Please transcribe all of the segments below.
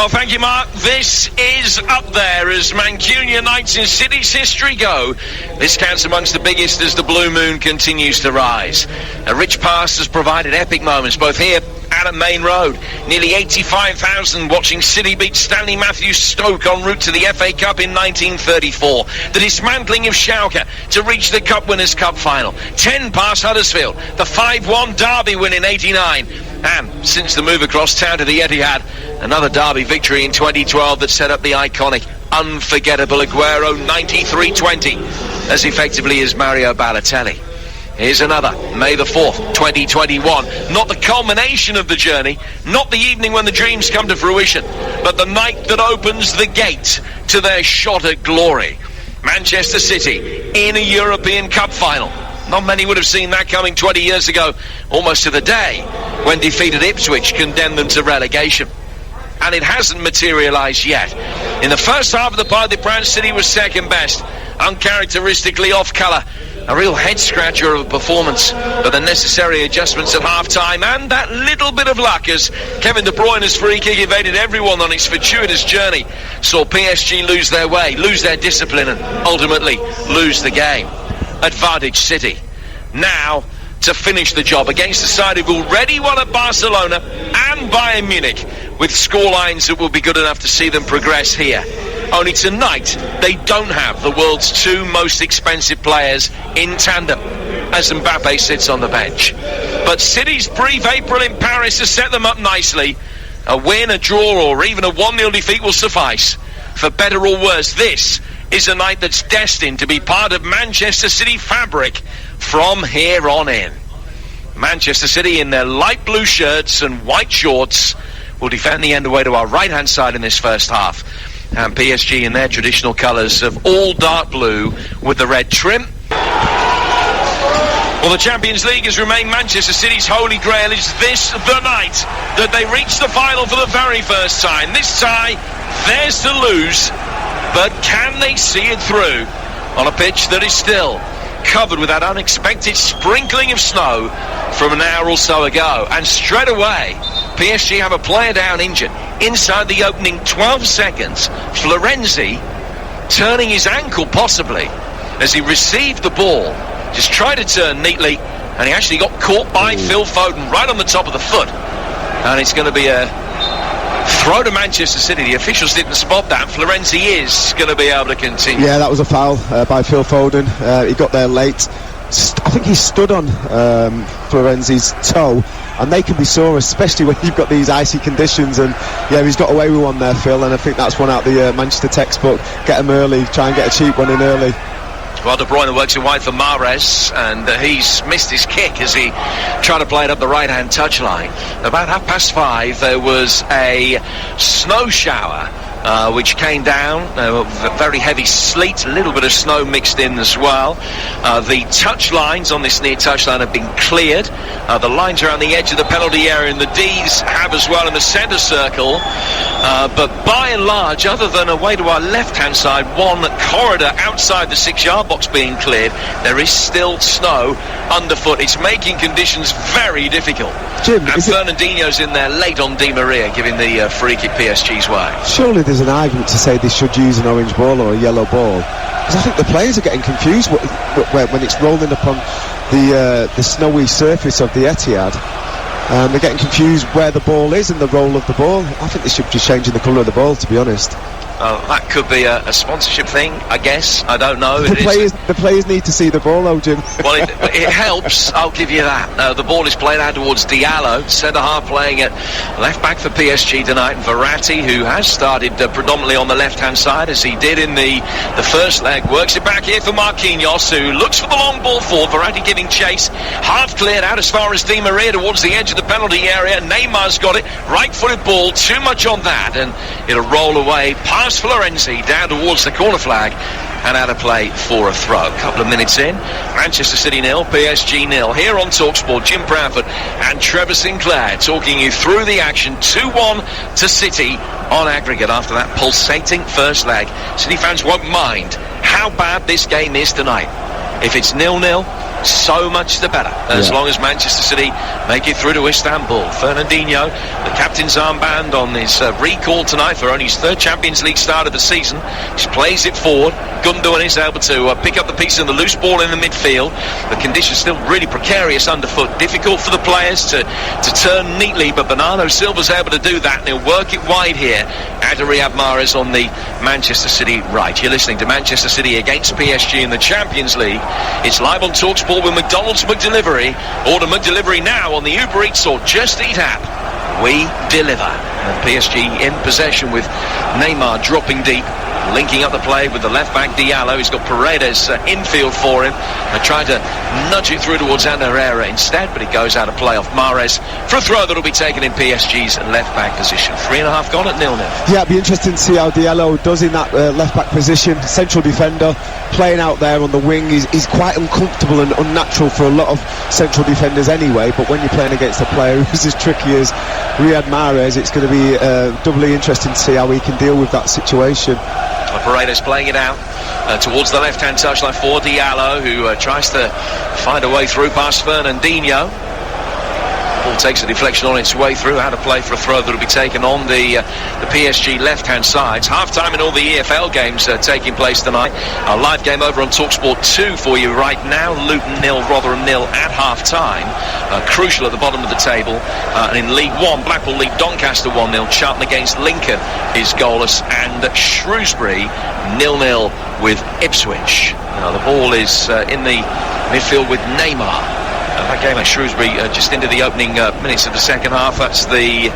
Well, thank you, Mark. This is up there as Mancunian nights in City's history go. This counts amongst the biggest as the blue moon continues to rise. A rich past has provided epic moments, both here and at Main Road. Nearly 85,000 watching City beat Stanley Matthews Stoke en route to the FA Cup in 1934. The dismantling of Schalke to reach the Cup Winners' Cup final. 10 past Huddersfield. The 5-1 Derby win in 89. And since the move across town to the Etihad, another Derby victory in 2012 that set up the iconic, unforgettable Aguero 93-20 as effectively as Mario Balotelli. Here's another, May the 4th, 2021. Not the culmination of the journey, not the evening when the dreams come to fruition, but the night that opens the gate to their shot at glory. Manchester City in a European Cup final. Not many would have seen that coming 20 years ago, almost to the day, when defeated Ipswich condemned them to relegation. And it hasn't materialised yet. In the first half of the Parc des Princes, City was second best, uncharacteristically off-colour. A real head-scratcher of a performance, but the necessary adjustments at half-time and that little bit of luck as Kevin De Bruyne's free kick evaded everyone on its fortuitous journey saw PSG lose their way, lose their discipline and ultimately lose the game. Advantage City. Now to finish the job against a side who've already won at Barcelona and Bayern Munich with scorelines that will be good enough to see them progress here. Only tonight they don't have the world's two most expensive players in tandem as Mbappe sits on the bench. But City's brief April in Paris has set them up nicely. A win, a draw or even a 1-0 defeat will suffice. For better or worse, this is a night that's destined to be part of Manchester City fabric from here on in. Manchester City in their light blue shirts and white shorts will defend the end away to our right-hand side in this first half. And PSG in their traditional colours of all dark blue with the red trim. Well, the Champions League has remained Manchester City's holy grail. Is this the night that they reach the final for the very first time? This tie, theirs to lose. But can they see it through on a pitch that is still covered with that unexpected sprinkling of snow from an hour or so ago? And straight away, PSG have a player down injured. Inside the opening 12 seconds, Florenzi turning his ankle possibly as he received the ball. Just tried to turn neatly, and he actually got caught by Phil Foden right on the top of the foot. And it's going to be a throw to Manchester City. The officials didn't spot that. Florenzi is going to be able to continue. Yeah, that was a foul by Phil Foden. He got there late. I think he stood on Florenzi's toe, and they can be sore, especially when you've got these icy conditions. And yeah, he's got away with one there, Phil, and I think that's one out the Manchester textbook. Get him early, try and get a cheap one in early. Well, De Bruyne works it wide for Mahrez, and he's missed his kick as he tried to play it up the right-hand touchline. About 5:30, there was a snow shower which came down, very heavy sleet, a little bit of snow mixed in as well. The touch lines on this near touchline have been cleared. The lines around the edge of the penalty area and the D's have as well in the centre circle. But by and large, other than away to our left-hand side, one corridor outside the 6-yard box being cleared, there is still snow underfoot. It's making conditions very difficult. Jim, and Fernandinho's in there late on Di Maria, giving the free kick PSG's way. Surely there's an argument to say they should use an orange ball or a yellow ball, because I think the players are getting confused when it's rolling upon the snowy surface of the Etihad. They're getting confused where the ball is and the roll of the ball. I think they should just change the colour of the ball, to be honest. That could be a sponsorship thing, I guess. I don't know. The players need to see the ball, though, Jim. Well, it helps. I'll give you that. The ball is played out towards Diallo, centre-half playing at left-back for PSG tonight. Verratti, who has started predominantly on the left-hand side, as he did in the first leg, works it back here for Marquinhos, who looks for the long ball for Verratti, giving chase. Half cleared out as far as Di Maria towards the edge of the penalty area. Neymar's got it. Right-footed ball, too much on that, and it'll roll away past Florenzi down towards the corner flag and out of play for a throw. A couple of minutes in, Manchester City 0, PSG 0. Here on TalkSport, Jim Proudfoot and Trevor Sinclair talking you through the action. 2-1 to City on aggregate after that pulsating first leg. City fans won't mind how bad this game is tonight. If it's 0-0, so much the better, as long as Manchester City make it through to Istanbul. Fernandinho, the captain's armband on his recall tonight for only his third Champions League start of the season. He plays it forward. Gundogan is able to pick up the piece of the loose ball in the midfield. The conditions still really precarious underfoot. Difficult for the players to turn neatly, but Bernardo Silva's able to do that, and he'll work it wide here. Ada Riyad Mahrez on the Manchester City right. You're listening to Manchester City against PSG in the Champions League. It's live on TalkSport with McDonald's McDelivery. Order McDelivery now on the Uber Eats or Just Eat app. We deliver. And PSG in possession with Neymar dropping deep, linking up the play with the left-back Diallo. He's got Paredes infield for him. They tried to nudge it through towards Ander Herrera instead, but it goes out of play off Mahrez for a throw that will be taken in PSG's left-back position. 3.5 gone at 0-0. Yeah, it'll be interesting to see how Diallo does in that left-back position. Central defender, playing out there on the wing. He's quite uncomfortable and unnatural for a lot of central defenders anyway, but when you're playing against a player who's as tricky as Riyad Mahrez, it's going to be doubly interesting to see how he can deal with that situation. Paredes playing it out towards the left-hand touchline for Diallo, who tries to find a way through past Fernandinho. Ball takes a deflection on its way through, out of play for a throw that will be taken on the PSG left-hand side. It's half-time in all the EFL games taking place tonight. A live game over on TalkSport 2 for you right now. Luton 0, Rotherham 0 at half-time. Crucial at the bottom of the table. And in League 1, Blackpool lead Doncaster 1-0. Charlton against Lincoln is goalless. And Shrewsbury 0-0 with Ipswich. Now the ball is in the midfield with Neymar. That game at Shrewsbury just into the opening minutes of the second half. That's the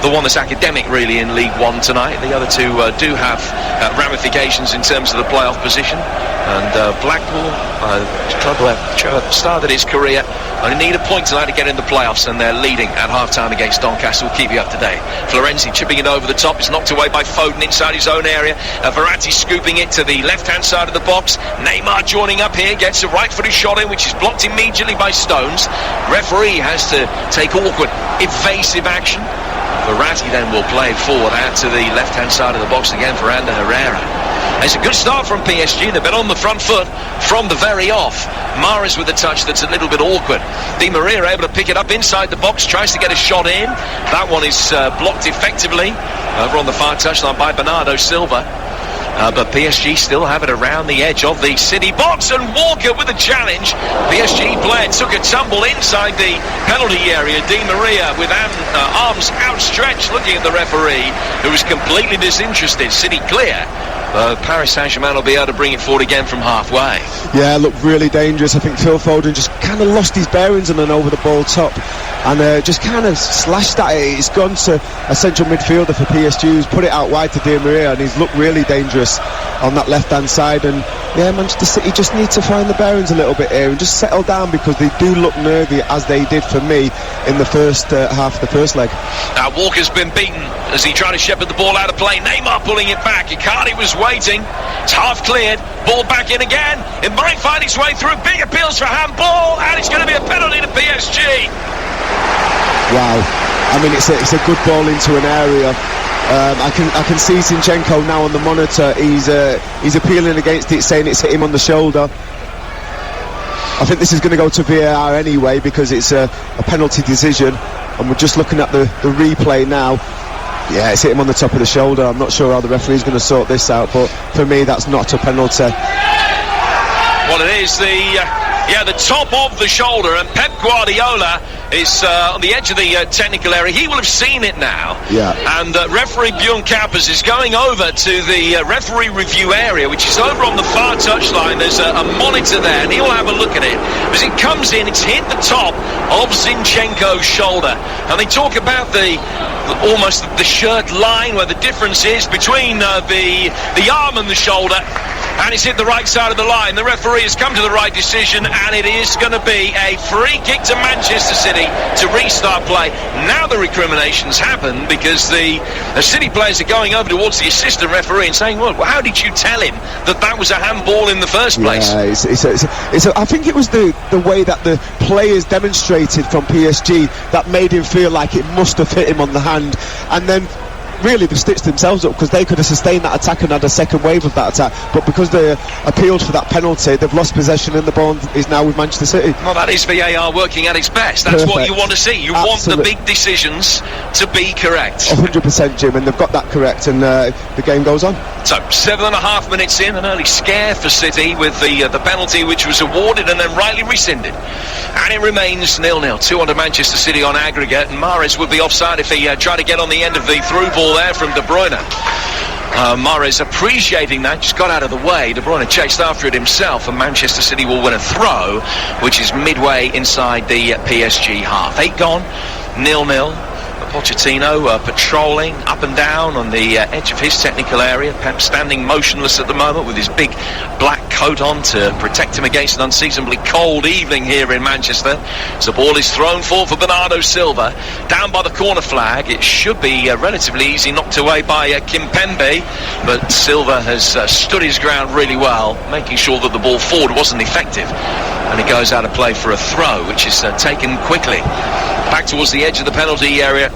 one that's academic really in League 1 tonight. The other two do have ramifications in terms of the playoff position. And Blackpool, club started his career, only need a point tonight to get in the playoffs, and they're leading at half-time against Doncaster. We'll keep you up to date. Florenzi chipping it over the top. It's knocked away by Foden inside his own area. Verratti scooping it to the left-hand side of the box. Neymar joining up here, gets a right-footed shot in, which is blocked immediately by Stones. Referee has to take awkward, evasive action. Verratti then will play it forward out to the left-hand side of the box again for Ander Herrera. It's a good start from PSG. They've been on the front foot from the very off. Mahrez with a touch that's a little bit awkward. Di Maria able to pick it up inside the box, tries to get a shot in. That one is blocked effectively over on the far touchline by Bernardo Silva. But PSG still have it around the edge of the City box, and Walker with a challenge. PSG player took a tumble inside the penalty area. Di Maria with arms outstretched looking at the referee, who was completely disinterested. City clear. Paris Saint-Germain will be able to bring it forward again from halfway. Yeah, looked really dangerous. I think Phil Foden just kind of lost his bearings on and over the ball top, and just kind of slashed at it. It's gone to a central midfielder for PSG, who's put it out wide to Di Maria, and he's looked really dangerous on that left-hand side. And yeah, Manchester City just need to find the bearings a little bit here and just settle down, because they do look nervy, as they did for me in the first half of the first leg. Now Walker's been beaten as he tried to shepherd the ball out of play. Neymar pulling it back. Icardi was waiting. It's half cleared. Ball back in again. It might find its way through. Big appeals for handball, and it's going to be a penalty to PSG. Wow. I mean, it's a good ball into an area. I can see Zinchenko now on the monitor. He's appealing against it, saying it's hit him on the shoulder. I think this is going to go to VAR anyway, because it's a penalty decision, and we're just looking at the replay now. Yeah, it's hit him on the top of the shoulder. I'm not sure how the referee's going to sort this out, but for me that's not a penalty. Well, it is the top of the shoulder, and Pep Guardiola is on the edge of the technical area. He will have seen it now. Yeah. And referee Bjorn Kappers is going over to the referee review area, which is over on the far touchline. There's a monitor there, and he'll have a look at it. As it comes in, it's hit the top of Zinchenko's shoulder. And they talk about almost the shirt line, where the difference is between the arm and the shoulder. And it's hit the right side of the line. The referee has come to the right decision, and it is going to be a free kick to Manchester City to restart play. Now the recriminations happen, because the City players are going over towards the assistant referee and saying, well, how did you tell him that was a handball in the first place? Yeah, I think it was the way that the players demonstrated from PSG that made him feel like it must have hit him on the hand. And then really they've stitched themselves up, because they could have sustained that attack and had a second wave of that attack, but because they appealed for that penalty, they've lost possession and the ball is now with Manchester City. Well, that is VAR working at its best. That's Perfect. what you want to see. You want the big decisions to be correct. 100%, Jim, and they've got that correct, and the game goes on. So 7.5 minutes in, an early scare for City with the penalty which was awarded and then rightly rescinded, and it remains 0-0. 2-1 Manchester City on aggregate, and Mahrez would be offside if he tried to get on the end of the through ball there from De Bruyne. Mahrez appreciating that, just got out of the way. De Bruyne chased after it himself, and Manchester City will win a throw, which is midway inside the PSG half. 8 gone, 0-0. Pochettino patrolling up and down on the edge of his technical area. Pep standing motionless at the moment with his big black coat on to protect him against an unseasonably cold evening here in Manchester. So the ball is thrown forward for Bernardo Silva, down by the corner flag. It should be relatively easy, knocked away by Kimpembe, but Silva has stood his ground really well, making sure that the ball forward wasn't effective, and it goes out of play for a throw, which is taken quickly back towards the edge of the penalty area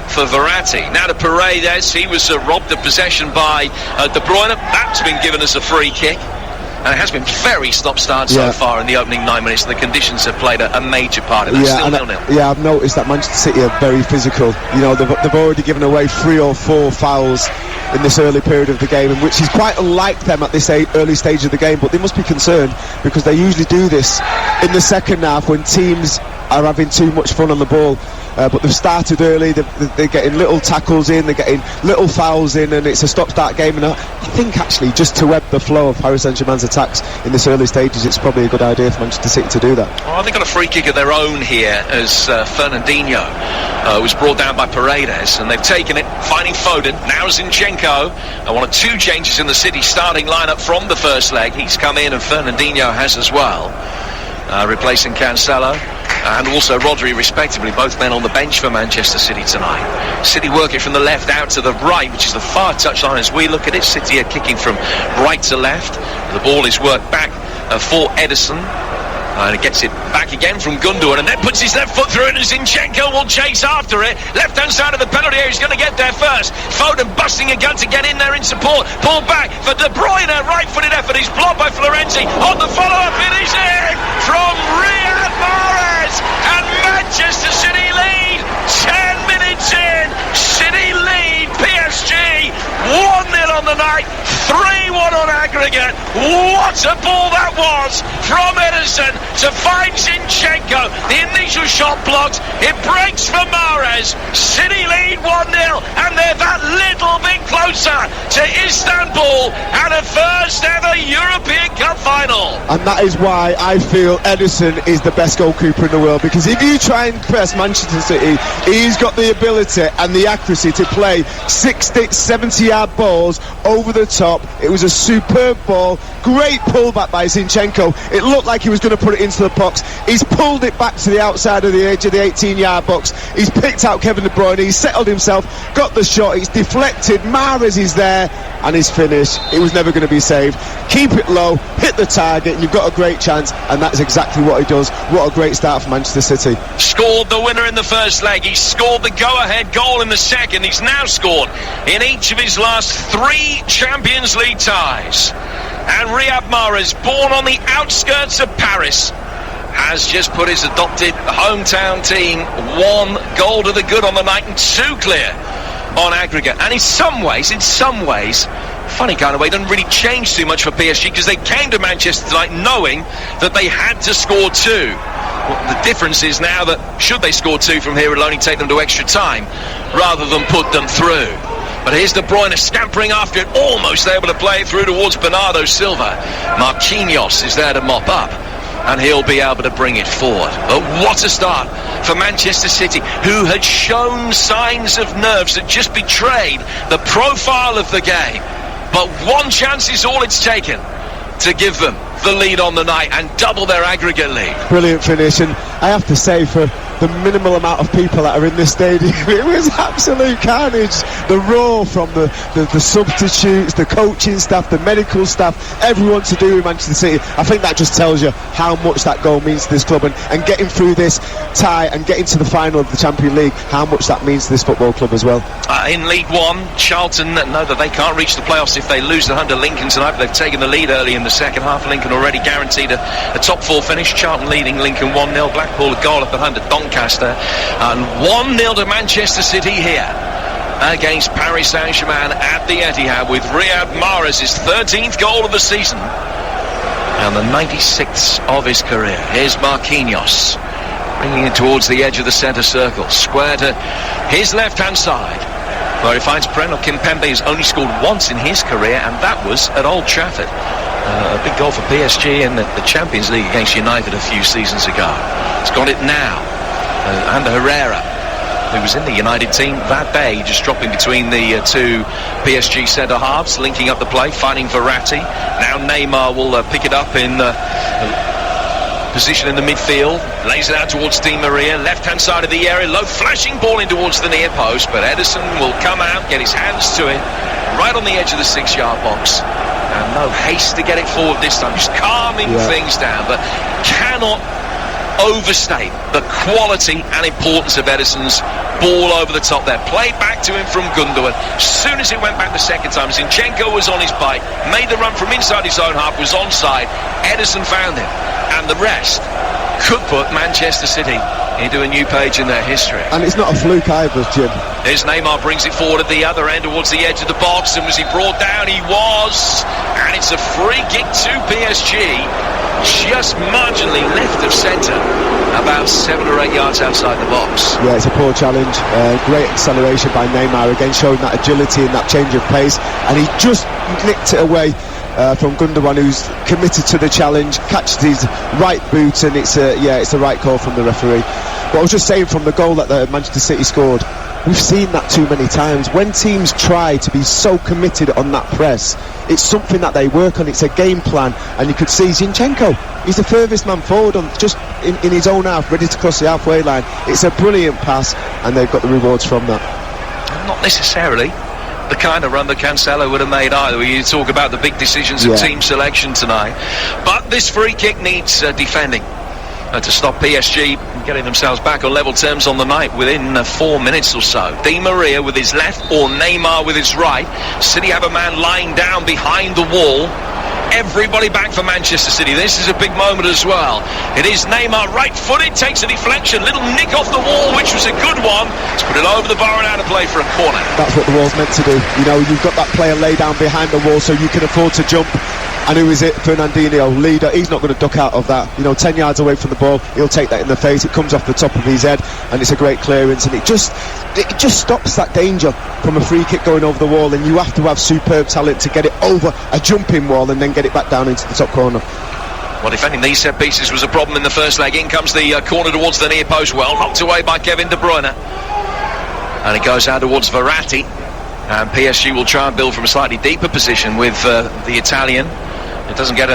for Verratti. Now to Paredes. He was robbed of possession by De Bruyne. That's been given as a free kick, and it has been very stop-start so far in the opening 9 minutes, and the conditions have played a major part in that. Still 0-0. Yeah, I've noticed that Manchester City are very physical. You know, they've already given away 3 or 4 fouls in this early period of the game, and which is quite unlike them at this early stage of the game, but they must be concerned, because they usually do this in the second half when teams are having too much fun on the ball. But they've started early, they're getting little tackles in, they're getting little fouls in, and it's a stop-start game. And I think actually just to ebb the flow of Paris Saint-Germain's attacks in this early stages, it's probably a good idea for Manchester City to do that. Well, they've got a free kick of their own here as Fernandinho was brought down by Paredes, and they've taken it, finding Foden. Now Zinchenko, one of 2 changes in the City starting lineup from the first leg. He's come in and Fernandinho has as well, replacing Cancelo and also Rodri respectively, both men on the bench for Manchester City tonight. City work it from the left out to the right, which is the far touchline as we look at it. City are kicking from right to left. The ball is worked back for Ederson, and it gets it back again from Gundogan, and then puts his left foot through it, and Zinchenko will chase after it. Left hand side of the penalty area, he's going to get there first. Foden busting a gun to get in there in support. Pull back for De Bruyne, right footed effort. He's blocked by Florenzi. On the follow up, it is in from Riyad Mahrez, and Manchester City lead. 10 minutes in, City lead PSG 1-0 on the night, 3-1 on aggregate. What a ball that was from Ederson to find Zinchenko. The initial shot blocked, it breaks for Mahrez. City lead 1-0, and they're that little bit closer to Istanbul and a first ever European Cup final. And that is why I feel Ederson is the best goalkeeper in the world, because if you try and press Manchester City, he's got the ability and the accuracy to play 60, 70-yard balls over the top. It was a superb ball, great pullback by Zinchenko. It looked like he was going to put it into the box. He's pulled it back to the outside of the edge of the 18-yard box. He's picked out Kevin De Bruyne. He's settled himself, got the shot. It's deflected. Mahrez is there, and he's finished. It was never going to be saved. Keep it low, hit the target, and you've got a great chance, and that's exactly what he does. What a great start for Manchester City. Scored the winner in the first leg. He scored the go-ahead goal in the second. He's now scored in each of his last 3 Champions League ties. And Riyad Mahrez, born on the outskirts of Paris, has just put his adopted hometown team 1 goal to the good on the night and 2 clear on aggregate. And in some ways, funny kind of way, doesn't really change too much for PSG, because they came to Manchester tonight knowing that they had to score 2. Well, the difference is now that should they score 2 from here, it'll only take them to extra time rather than put them through. But here's De Bruyne scampering after it, almost able to play it through towards Bernardo Silva. Marquinhos is there to mop up, and he'll be able to bring it forward. But what a start for Manchester City, who had shown signs of nerves that just betrayed the profile of the game. But 1 chance is all it's taken to give them the lead on the night and double their aggregate lead. Brilliant finish, and I have to say, for the minimal amount of people that are in this stadium. It was absolute carnage. The roar from the substitutes, the coaching staff, the medical staff, everyone to do with Manchester City. I think that just tells you how much that goal means to this club, and getting through this tie and getting to the final of the Champions League, how much that means to this football club as well. In League One, Charlton know that they can't reach the playoffs if they lose under Lincoln tonight, but they've taken the lead early in the second half. Lincoln already guaranteed a top 4 finish. Charlton leading Lincoln 1-0. Blackpool a goal up at home to Doncaster, and 1-0 to Manchester City here against Paris Saint-Germain at the Etihad, with Riyad Mahrez's 13th goal of the season and the 96th of his career. Here's Marquinhos bringing it towards the edge of the centre circle, square to his left-hand side, where he finds Preno Kimpembe, who's only scored once in his career, and that was at Old Trafford. A big goal for PSG in the Champions League against United a few seasons ago. He's got it now. And Herrera, who was in the United team that day, just dropping between the two PSG centre-halves, linking up the play, finding Verratti. Now Neymar will pick it up in position in the midfield, lays it out towards Di Maria, left-hand side of the area, low flashing ball in towards the near post, but Ederson will come out, get his hands to it, right on the edge of the 6-yard box. And no haste to get it forward this time, just calming things down, but cannot overstate the quality and importance of Ederson's ball over the top there. Played back to him from Gundogan. As soon as it went back the second time, Zinchenko was on his bike, made the run from inside his own half, was onside. Ederson found him, and the rest could put Manchester City into a new page in their history. And it's not a fluke either, Jim. Here's Neymar, brings it forward at the other end towards the edge of the box, and was he brought down? He was, and it's a free kick to PSG, just marginally left of centre, about 7 or 8 yards outside the box. Yeah, it's a poor challenge. Great acceleration by Neymar, again showing that agility and that change of pace, and he just nicked it away from Gundogan, who's committed to the challenge, catches his right boot, and it's the right call from the referee. But I was just saying, from the goal that Manchester City scored, we've seen that too many times. When teams try to be so committed on that press, it's something that they work on. It's a game plan, and you could see Zinchenko, he's the furthest man forward, on just in his own half, ready to cross the halfway line. It's a brilliant pass, and they've got the rewards from that. Not necessarily the kind of run that Cancelo would have made either. You talk about the big decisions of team selection tonight, but this free kick needs defending to stop PSG getting themselves back on level terms on the night within 4 minutes or so. Di Maria with his left, or Neymar with his right. City have a man lying down behind the wall. Everybody back for Manchester City. This is a big moment as well. It is Neymar, right-footed, takes a deflection, little nick off the wall, which was a good one. Let's put it over the bar and out of play for a corner. That's what the wall's meant to do. You know, you've got that player lay down behind the wall so you can afford to jump. And who is it? Fernandinho, leader. He's not going to duck out of that. 10 yards away from the ball, he'll take that in the face. It comes off the top of his head, and it's a great clearance. And it just stops that danger from a free kick going over the wall. And you have to have superb talent to get it over a jumping wall and then get it back down into the top corner. Well, defending these set pieces was a problem in the first leg. In comes the corner towards the near post. Well knocked away by Kevin De Bruyne, and it goes out towards Verratti. And PSG will try and build from a slightly deeper position with the Italian. It doesn't get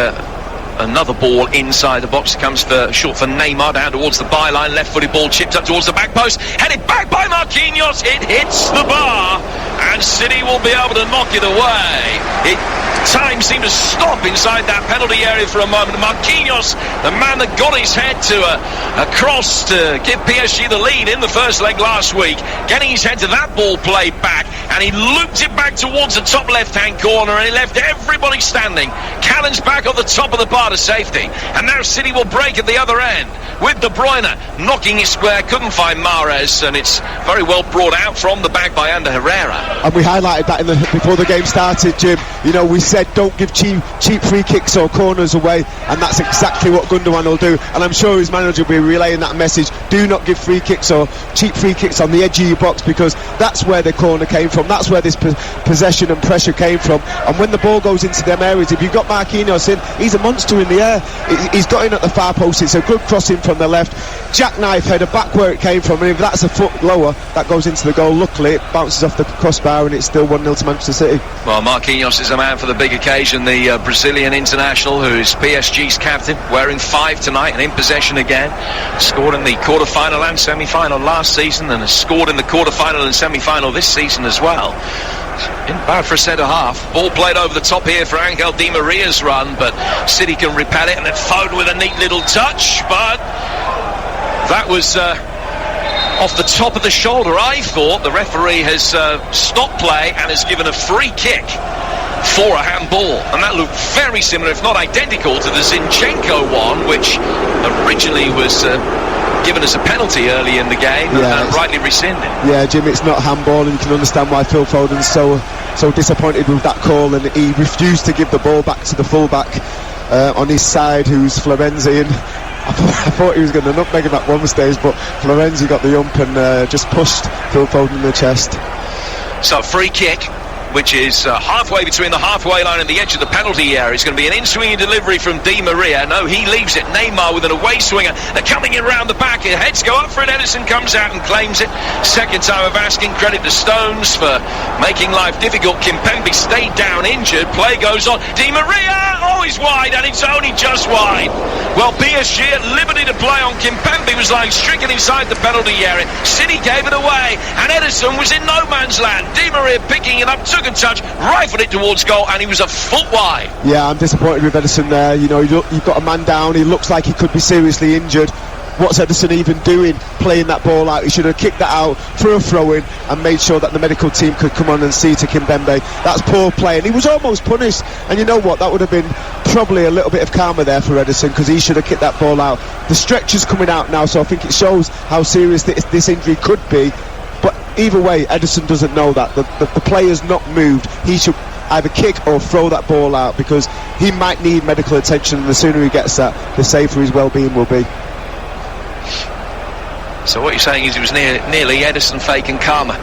another ball inside the box. It comes short for Neymar, down towards the byline. Left-footed ball chipped up towards the back post. Headed back by Marquinhos. It hits the bar, and City will be able to knock it away. Time seemed to stop inside that penalty area for a moment. Marquinhos, the man that got his head to a cross to give PSG the lead in the first leg last week, getting his head to that ball played back, and he looped it back towards the top left-hand corner, and he left everybody standing. Callens back on the top of the bar to safety, and now City will break at the other end with De Bruyne knocking it square. Couldn't find Mahrez, and it's very well brought out from the back by Ander Herrera. And we highlighted that before the game started, Jim. We said don't give cheap free kicks or corners away, and that's exactly what Gundogan will do. And I'm sure his manager will be relaying that message. Do not give free kicks or cheap free kicks on the edge of your box, because that's where the corner came from. That's where this possession and pressure came from. And when the ball goes into them areas, if you've got Marquinhos in, he's a monster in the air. He's got in at the far post. It's a good crossing from from the left, jackknife header back where it came from, and if that's a foot lower, that goes into the goal. Luckily it bounces off the crossbar and it's still 1-0 to Manchester City. Well, Marquinhos is a man for the big occasion, the Brazilian international who is PSG's captain, wearing 5 tonight and in possession again. Scored in the quarter-final and semi-final last season, and has scored in the quarter-final and semi-final this season as well. In bad for a centre-half. Ball played over the top here for Angel Di Maria's run, but City can repel it, and then Foden with a neat little touch, but that was off the top of the shoulder. I thought the referee has stopped play and has given a free kick for a handball, and that looked very similar, if not identical, to the Zinchenko one, which originally was given as a penalty early in the game, and rightly rescinded. Yeah, Jim, it's not handball, and you can understand why Phil Foden's so disappointed with that call, and he refused to give the ball back to the fullback on his side, who's Florenzi, and I thought he was going to nutmeg him at one stage, but Florenzi got the ump and just pushed Phil Foden in the chest. So free kick, which is halfway between the halfway line and the edge of the penalty area. It's going to be an in-swinging delivery from Di Maria. No, he leaves it. Neymar with an away swinger. They're coming in round the back. Heads go up for it. Edison comes out and claims it. Second time of asking. Credit to Stones for making life difficult. Kimpembe stayed down injured. Play goes on. Di Maria! Oh, he's wide, and it's only just wide. Well, PSG at liberty to play on. Kimpembe was lying stricken inside the penalty area. City gave it away, and Edison was in no man's land. Di Maria picking it up, took a touch, rifled it towards goal, and he was a foot wide. Yeah, I'm disappointed with Edison there. You know, you've got a man down. He looks like he could be seriously injured. What's Edison even doing playing that ball out? He should have kicked that out for a throw-in and made sure that the medical team could come on and see to Kimpembe. That's poor play, and he was almost punished. And you know what? That would have been probably a little bit of karma there for Edison, because he should have kicked that ball out. The stretcher's coming out now, so I think it shows how serious this injury could be. But either way, Edison doesn't know that. The player's not moved. He should either kick or throw that ball out, because he might need medical attention, and the sooner he gets that, the safer his well-being will be. So what you're saying is he was nearly Edison faking karma.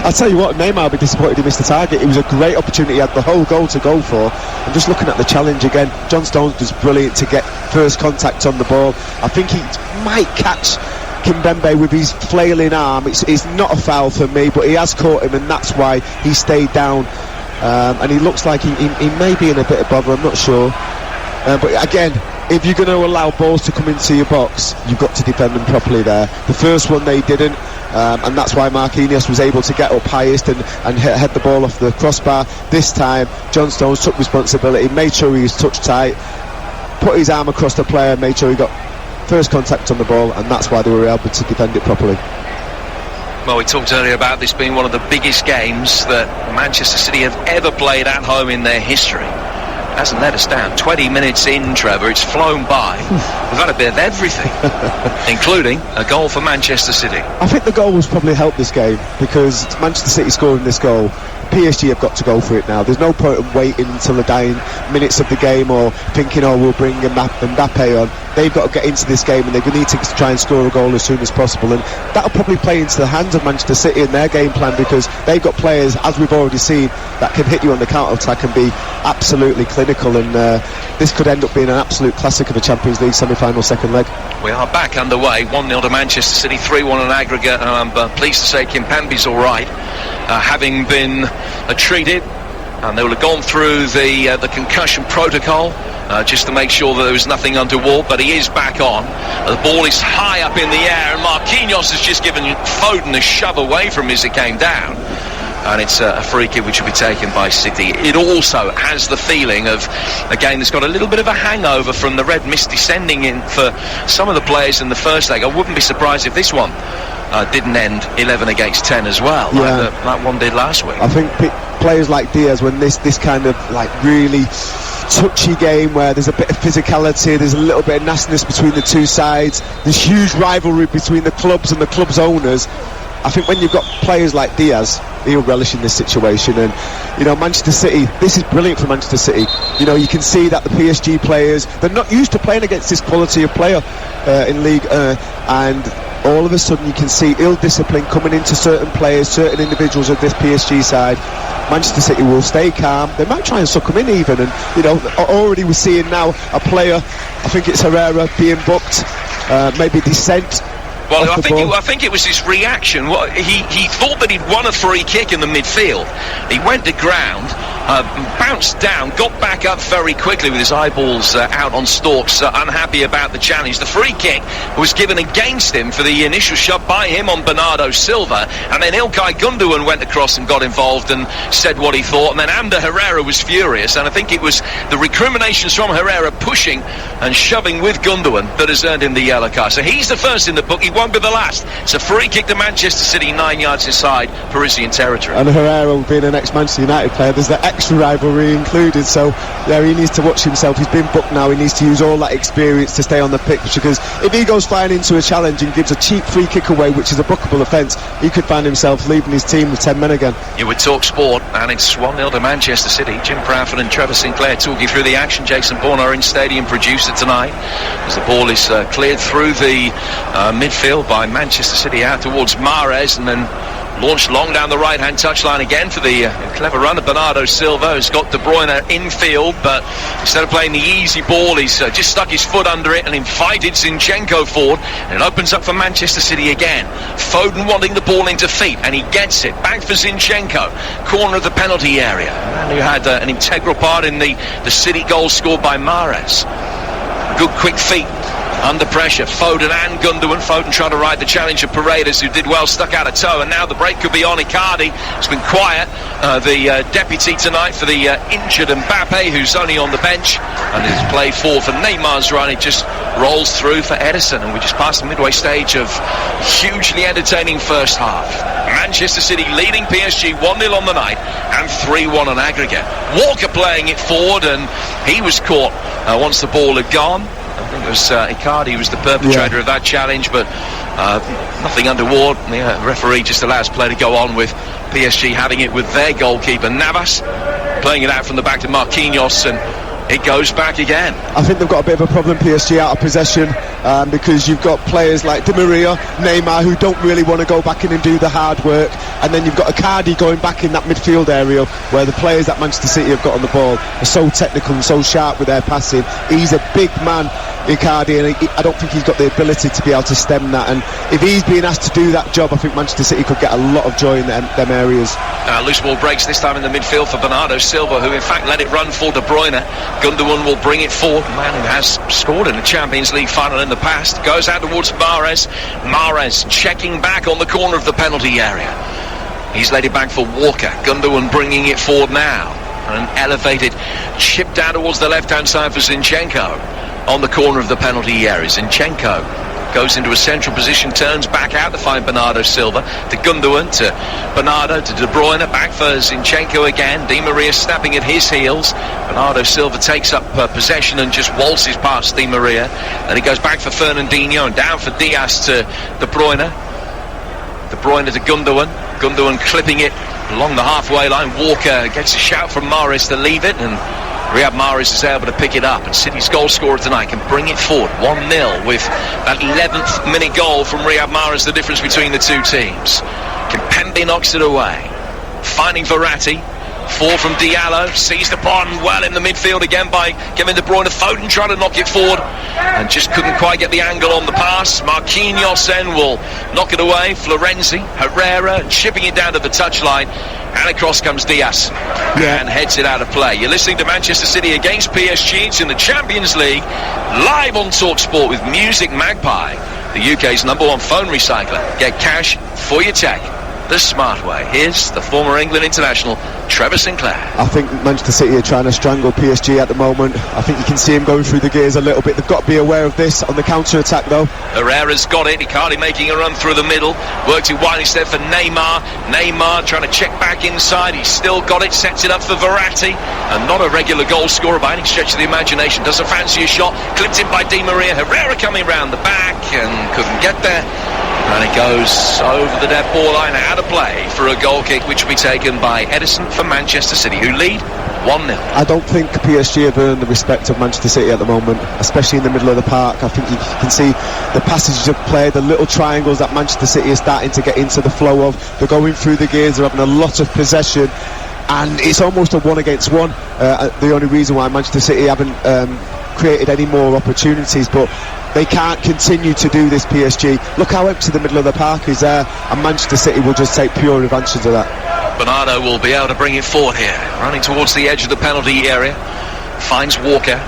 I'll tell you what, Neymar will be disappointed he missed the target. It was a great opportunity, he had the whole goal to go for. And just looking at the challenge again, John Stones was brilliant to get first contact on the ball. I think he might catch Kimpembe with his flailing arm. It's not a foul for me, but he has caught him, and that's why he stayed down. And he looks like he may be in a bit of bother, I'm not sure. But again, if you're going to allow balls to come into your box, you've got to defend them properly there. The first one they didn't, and that's why Marquinhos was able to get up highest and head the ball off the crossbar. This time, John Stones took responsibility, made sure he was touch tight, put his arm across the player, made sure he got first contact on the ball, and that's why they were able to defend it properly. Well, we talked earlier about this being one of the biggest games that Manchester City have ever played at home in their history. Hasn't let us down. 20 minutes in, Trevor, it's flown by. We've had a bit of everything, including a goal for Manchester City. I think the goal was probably helped this game, because Manchester City scoring this goal, PSG have got to go for it now. There's no point in waiting until the dying minutes of the game or thinking, oh, we'll bring Mbappe on. They've got to get into this game, and they need to try and score a goal as soon as possible, and that'll probably play into the hands of Manchester City and their game plan, because they've got players, as we've already seen, that can hit you on the counter-attack and be absolutely clinical, and this could end up being an absolute classic of the Champions League semi-final second leg. We are back underway, 1-0 to Manchester City, 3-1 on aggregate, and I'm pleased to say Kimpembe's all right, having been treated, and they will have gone through the concussion protocol just to make sure that there was nothing untoward, but he is back on. The ball is high up in the air, and Marquinhos has just given Foden a shove away from him as it came down. And it's a free kick which will be taken by City. It also has the feeling of a game that's got a little bit of a hangover from the red mist descending in for some of the players in the first leg. I wouldn't be surprised if this one didn't end 11 against 10 as well, like that one did last week. I think players like Diaz, when this kind of like really touchy game where there's a bit of physicality, there's a little bit of nastiness between the two sides, there's huge rivalry between the clubs and the club's owners, I think when you've got players like Diaz, he'll relish in this situation. And you know, Manchester City, this is brilliant for Manchester City. You know, you can see that the PSG players, they're not used to playing against this quality of player in League and all of a sudden you can see ill discipline coming into certain players, certain individuals of this PSG side. Manchester City will stay calm. They might try and suck them in even, and already we're seeing now a player, I think it's Herrera, being booked, maybe descent. Well, I think it was his reaction. He thought that he'd won a free kick in the midfield. He went to ground, bounced down, got back up very quickly with his eyeballs out on stalks, unhappy about the challenge. The free kick was given against him for the initial shot by him on Bernardo Silva, and then Ilkay Gundogan went across and got involved and said what he thought, and then Ander Herrera was furious, and I think it was the recriminations from Herrera pushing and shoving with Gundogan that has earned him the yellow card. So he's the first in the book. He won't be the last. It's a free kick to Manchester City, 9 yards inside Parisian territory. And Herrera being an ex-Manchester United player, there's the extra rivalry included, so he needs to watch himself. He's been booked now. He needs to use all that experience to stay on the pitch, because if he goes flying into a challenge and gives a cheap free kick away, which is a bookable offence, he could find himself leaving his team with 10 men again. You would talk sport, and it's 1-0 to Manchester City. Jim Proudfoot and Trevor Sinclair talking through the action. Jason Bourne, our in-stadium producer tonight, as the ball is cleared through the midfield by Manchester City out towards Mahrez, and then launched long down the right-hand touchline again for the clever run of Bernardo Silva, who's got De Bruyne infield, but instead of playing the easy ball, he's just stuck his foot under it and invited Zinchenko forward, and it opens up for Manchester City again. Foden wanting the ball into feet, and he gets it back for Zinchenko, corner of the penalty area, a man who had an integral part in the City goal scored by Mahrez. Good quick feet under pressure. Foden and Gundogan. Foden trying to ride the challenge of Paredes, who did well, stuck out a toe, and now the break could be on. Icardi has been quiet, the deputy tonight for the injured Mbappe, who's only on the bench, and his play forward for Neymar's run. It just rolls through for Edison, and we just passed the midway stage of hugely entertaining first half. Manchester City leading PSG 1-0 on the night and 3-1 on aggregate. Walker playing it forward, and he was caught once the ball had gone. I think it was Icardi who was the perpetrator of that challenge, but nothing untoward. The referee just allows play to go on with PSG having it with their goalkeeper Navas playing it out from the back to Marquinhos, and it goes back again. I think they've got a bit of a problem, PSG, out of possession, because you've got players like Di Maria, Neymar, who don't really want to go back in and do the hard work, and then you've got Icardi going back in that midfield area where the players that Manchester City have got on the ball are so technical and so sharp with their passing. He's a big man, Icardi, and I don't think he's got the ability to be able to stem that, and if he's being asked to do that job, I think Manchester City could get a lot of joy in them areas. Loose ball breaks this time in the midfield for Bernardo Silva, who in fact let it run for De Bruyne. Gundogan will bring it forward, a man who has scored in the Champions League final in the past. Goes out towards Mahrez. Mahrez checking back on the corner of the penalty area. He's laid it back for Walker. Gundogan bringing it forward now. And an elevated chip down towards the left-hand side for Zinchenko on the corner of the penalty area. Zinchenko goes into a central position, turns back out to find Bernardo Silva, to Gundogan, to Bernardo, to De Bruyne, back for Zinchenko again. Di Maria snapping at his heels. Bernardo Silva takes up possession and just waltzes past Di Maria. Then he goes back for Fernandinho and down for Diaz to De Bruyne. De Bruyne to Gundogan. Gundogan clipping it along the halfway line. Walker gets a shout from Mahrez to leave it, and Riyad Mahrez is able to pick it up, and City's goal scorer tonight can bring it forward 1-0 with that 11th minute goal from Riyad Mahrez, the difference between the two teams. Kimpembe knocks it away, finding Verratti. 4 from Diallo, seized upon well in the midfield again by Kevin De Bruyne. Foden trying to knock it forward and just couldn't quite get the angle on the pass. Marquinhos then will knock it away. Florenzi, Herrera chipping it down to the touchline, and across comes Diaz and heads it out of play. You're listening to Manchester City against PSG. It's in the Champions League, live on TalkSport with Music Magpie, the UK's #1 phone recycler. Get cash for your tech the smart way. Here's the former England international, Trevor Sinclair. I think Manchester City are trying to strangle PSG at the moment. I think you can see him going through the gears a little bit. They've got to be aware of this on the counter-attack, though. Herrera's got it. Icardi making a run through the middle. Worked it wide instead for Neymar. Neymar trying to check back inside. He's still got it. Sets it up for Verratti. And not a regular goal scorer by any stretch of the imagination. Doesn't fancy a shot. Clipped in by Di Maria. Herrera coming round the back and couldn't get there. And it goes over the dead ball line, out of play for a goal kick, which will be taken by Edison for Manchester City, who lead 1-0. I don't think PSG have earned the respect of Manchester City at the moment, especially in the middle of the park. I think you can see the passages of play, the little triangles that Manchester City is starting to get into the flow of. They're going through the gears, they're having a lot of possession. and it's almost a 1 against 1. The only reason why Manchester City haven't created any more opportunities, but they can't continue to do this. PSG, look how empty the middle of the park is there, and Manchester City will just take pure advantage of that. Bernardo will be able to bring it forward here, running towards the edge of the penalty area, finds Walker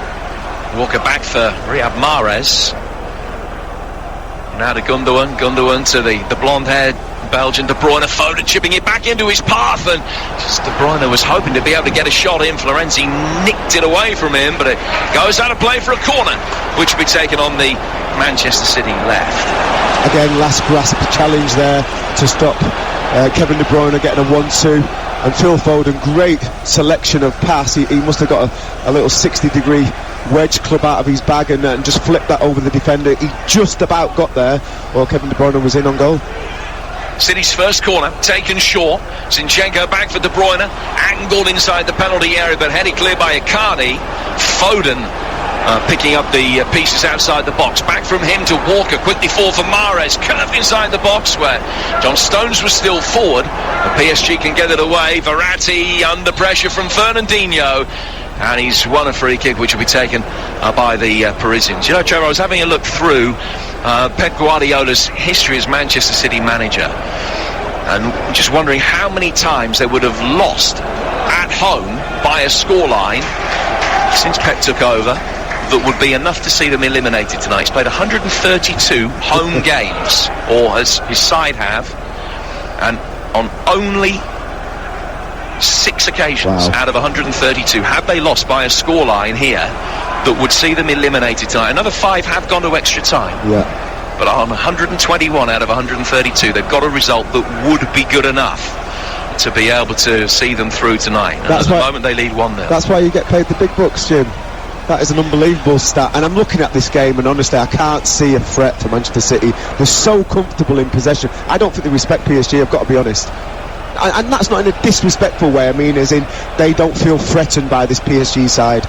back for Riyad Mahrez. Now to Gundogan to the blonde-haired Belgian De Bruyne. Foden chipping it back into his path, and just De Bruyne was hoping to be able to get a shot in. Florenzi nicked it away from him, but it goes out of play for a corner, which will be taken on the Manchester City left. Again, last grasp challenge there to stop Kevin De Bruyne getting a 1-2, and Phil Foden, great selection of pass. He must have got a little 60-degree wedge club out of his bag and just flipped that over the defender. He just about got there, while Kevin De Bruyne was in on goal. City's first corner taken short. Zinchenko back for De Bruyne, angled inside the penalty area but headed clear by Icardi. Foden picking up the pieces outside the box. Back from him to Walker, quickly forward for Mahrez, curved inside the box where John Stones was still forward. The PSG can get it away. Verratti under pressure from Fernandinho, and he's won a free kick which will be taken by the Parisians. You know, Trevor, I was having a look through Pep Guardiola's history as Manchester City manager, and just wondering how many times they would have lost at home by a scoreline since Pep took over that would be enough to see them eliminated tonight. He's played 132 home games, or as his side have, and on only 6 occasions out of 132 have they lost by a scoreline here that would see them eliminated tonight. Another 5 have gone to extra time. But on 121 out of 132, they've got a result that would be good enough to be able to see them through tonight. And at the moment they lead 1-0. That's why you get paid the big bucks, Jim. That is an unbelievable stat, and I'm looking at this game and honestly I can't see a threat for Manchester City. They're so comfortable in possession. I don't think they respect PSG, I've got to be honest. And that's not in a disrespectful way, I mean as in they don't feel threatened by this PSG side.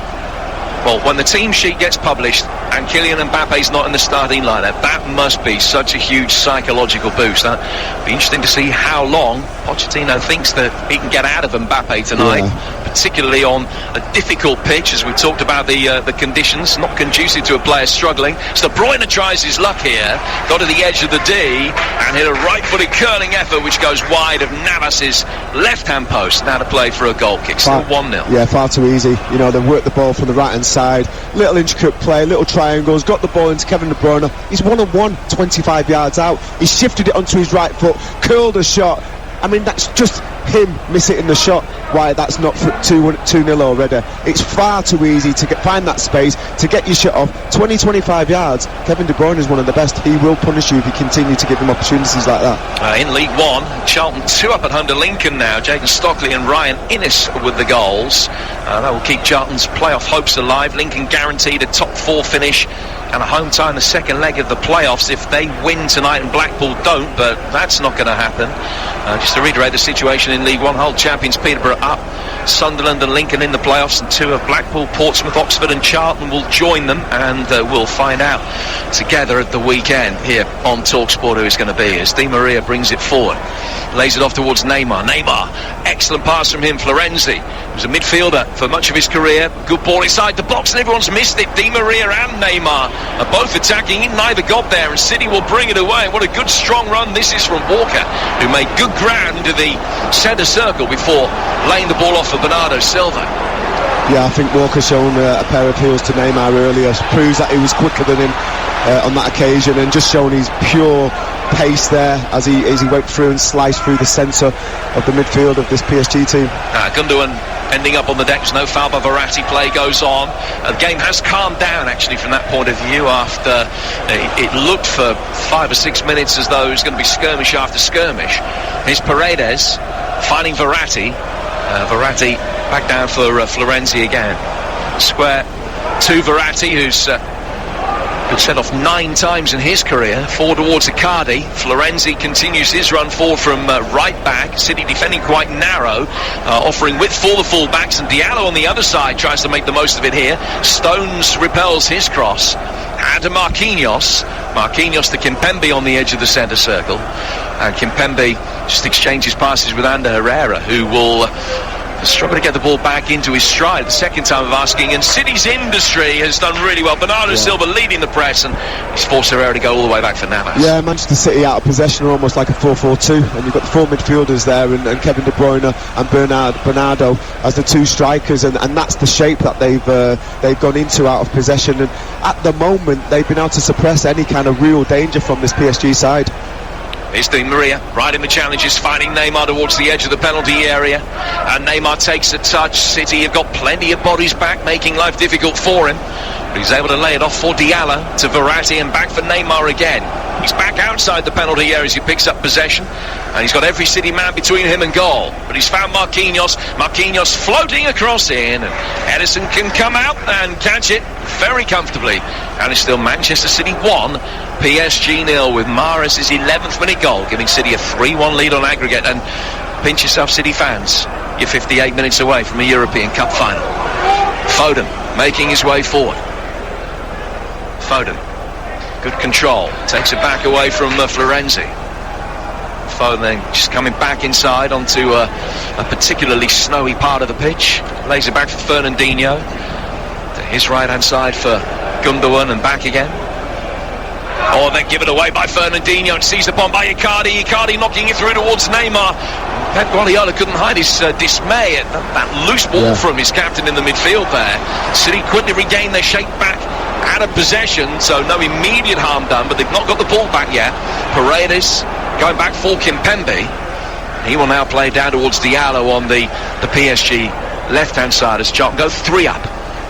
Well, when the team sheet gets published and Kylian Mbappe's not in the starting lineup, that must be such a huge psychological boost. It'll be interesting to see how long Pochettino thinks that he can get out of Mbappe tonight, particularly on a difficult pitch, as we talked about the conditions, not conducive to a player struggling. So De Bruyne tries his luck here, got to the edge of the D and hit a right-footed curling effort which goes wide of Navas's left-hand post. Now to play for a goal kick, still 1-0. Yeah, far too easy. You know, they've worked the ball from the right-hand side, little intricate play, little triangles, got the ball into Kevin De Bruyne. He's 1-on-1, 25 yards out. He shifted it onto his right foot, curled a shot. I mean, that's just him missing the shot. Why that's not 2-0 already. It's far too easy to find that space to get your shot off. 20-25 yards. Kevin De Bruyne is one of the best. He will punish you if you continue to give him opportunities like that. In League One, Charlton 2 up at home to Lincoln now. Jayden Stockley and Ryan Innes with the goals. That will keep Charlton's playoff hopes alive. Lincoln guaranteed a top 4 finish and a home tie in the second leg of the playoffs if they win tonight and Blackpool don't, but that's not going to happen. Just to reiterate the situation in League One, Hull champions Peterborough up, Sunderland and Lincoln in the playoffs, and 2 of Blackpool, Portsmouth, Oxford and Charlton will join them, and we'll find out together at the weekend here on TalkSport who it's going to be, as Di Maria brings it forward, lays it off towards Neymar. Excellent pass from him. Florenzi, who's a midfielder for much of his career, good ball inside the box and everyone's missed it. Di Maria and Neymar are both attacking, neither got there, and City will bring it away. What a good strong run this is from Walker, who made good ground into the centre circle before laying the ball off for Bernardo Silva. Yeah, I think Walker shown a pair of heels to Neymar earlier, proves that he was quicker than him on that occasion, and just shown his pure pace there as he went through and sliced through the centre of the midfield of this PSG team. Gundogan ending up on the decks, no foul by Verratti, play goes on. The game has calmed down actually from that point of view after it looked for 5 or 6 minutes as though it was going to be skirmish after skirmish. Here's Paredes finding Verratti. Verratti back down for Florenzi again. Square to Verratti, who's been sent off 9 times in his career. Forward towards Icardi. Florenzi continues his run forward from right back. City defending quite narrow, offering width for the full-backs, and Diallo on the other side tries to make the most of it here. Stones repels his cross. And to Marquinhos to Kimpembe on the edge of the centre circle, and Kimpembe just exchanges passes with Ander Herrera, who will Struggled to get the ball back into his stride the second time of asking, and City's industry has done really well. Bernardo Silva leading the press, and he's forced Herrera to go all the way back for Navas. Yeah, Manchester City out of possession are almost like a 4-4-2, and you've got the 4 midfielders there, and Kevin De Bruyne and Bernardo as the 2 strikers, and that's the shape that they've gone into out of possession. And at the moment, they've been able to suppress any kind of real danger from this PSG side. Here's Di Maria, right in the challenges, fighting Neymar towards the edge of the penalty area, and Neymar takes a touch. City have got plenty of bodies back, making life difficult for him, but he's able to lay it off for Diallo to Verratti, and back for Neymar again. He's back outside the penalty area as he picks up possession, and he's got every City man between him and goal, but he's found Marquinhos floating across in, and Edison can come out and catch it very comfortably, and it's still Manchester City 1, PSG 0, with Mahrez' 11th minute goal, giving City a 3-1 lead on aggregate. And pinch yourself, City fans, you're 58 minutes away from a European Cup final. Foden making his way forward. Foden, good control, takes it back away from Florenzi. Foden then just coming back inside onto a particularly snowy part of the pitch, lays it back for Fernandinho, to his right hand side for Gundogan, and back again. Oh, they give it away by Fernandinho, and seized upon by Icardi. Icardi knocking it through towards Neymar. Pep Guardiola couldn't hide his dismay at that loose ball from his captain in the midfield there. City quickly regained their shape back out of possession, so no immediate harm done, but they've not got the ball back yet. Paredes going back for Kimpembe. He will now play down towards Diallo on the PSG left-hand side as Charlton go 3 up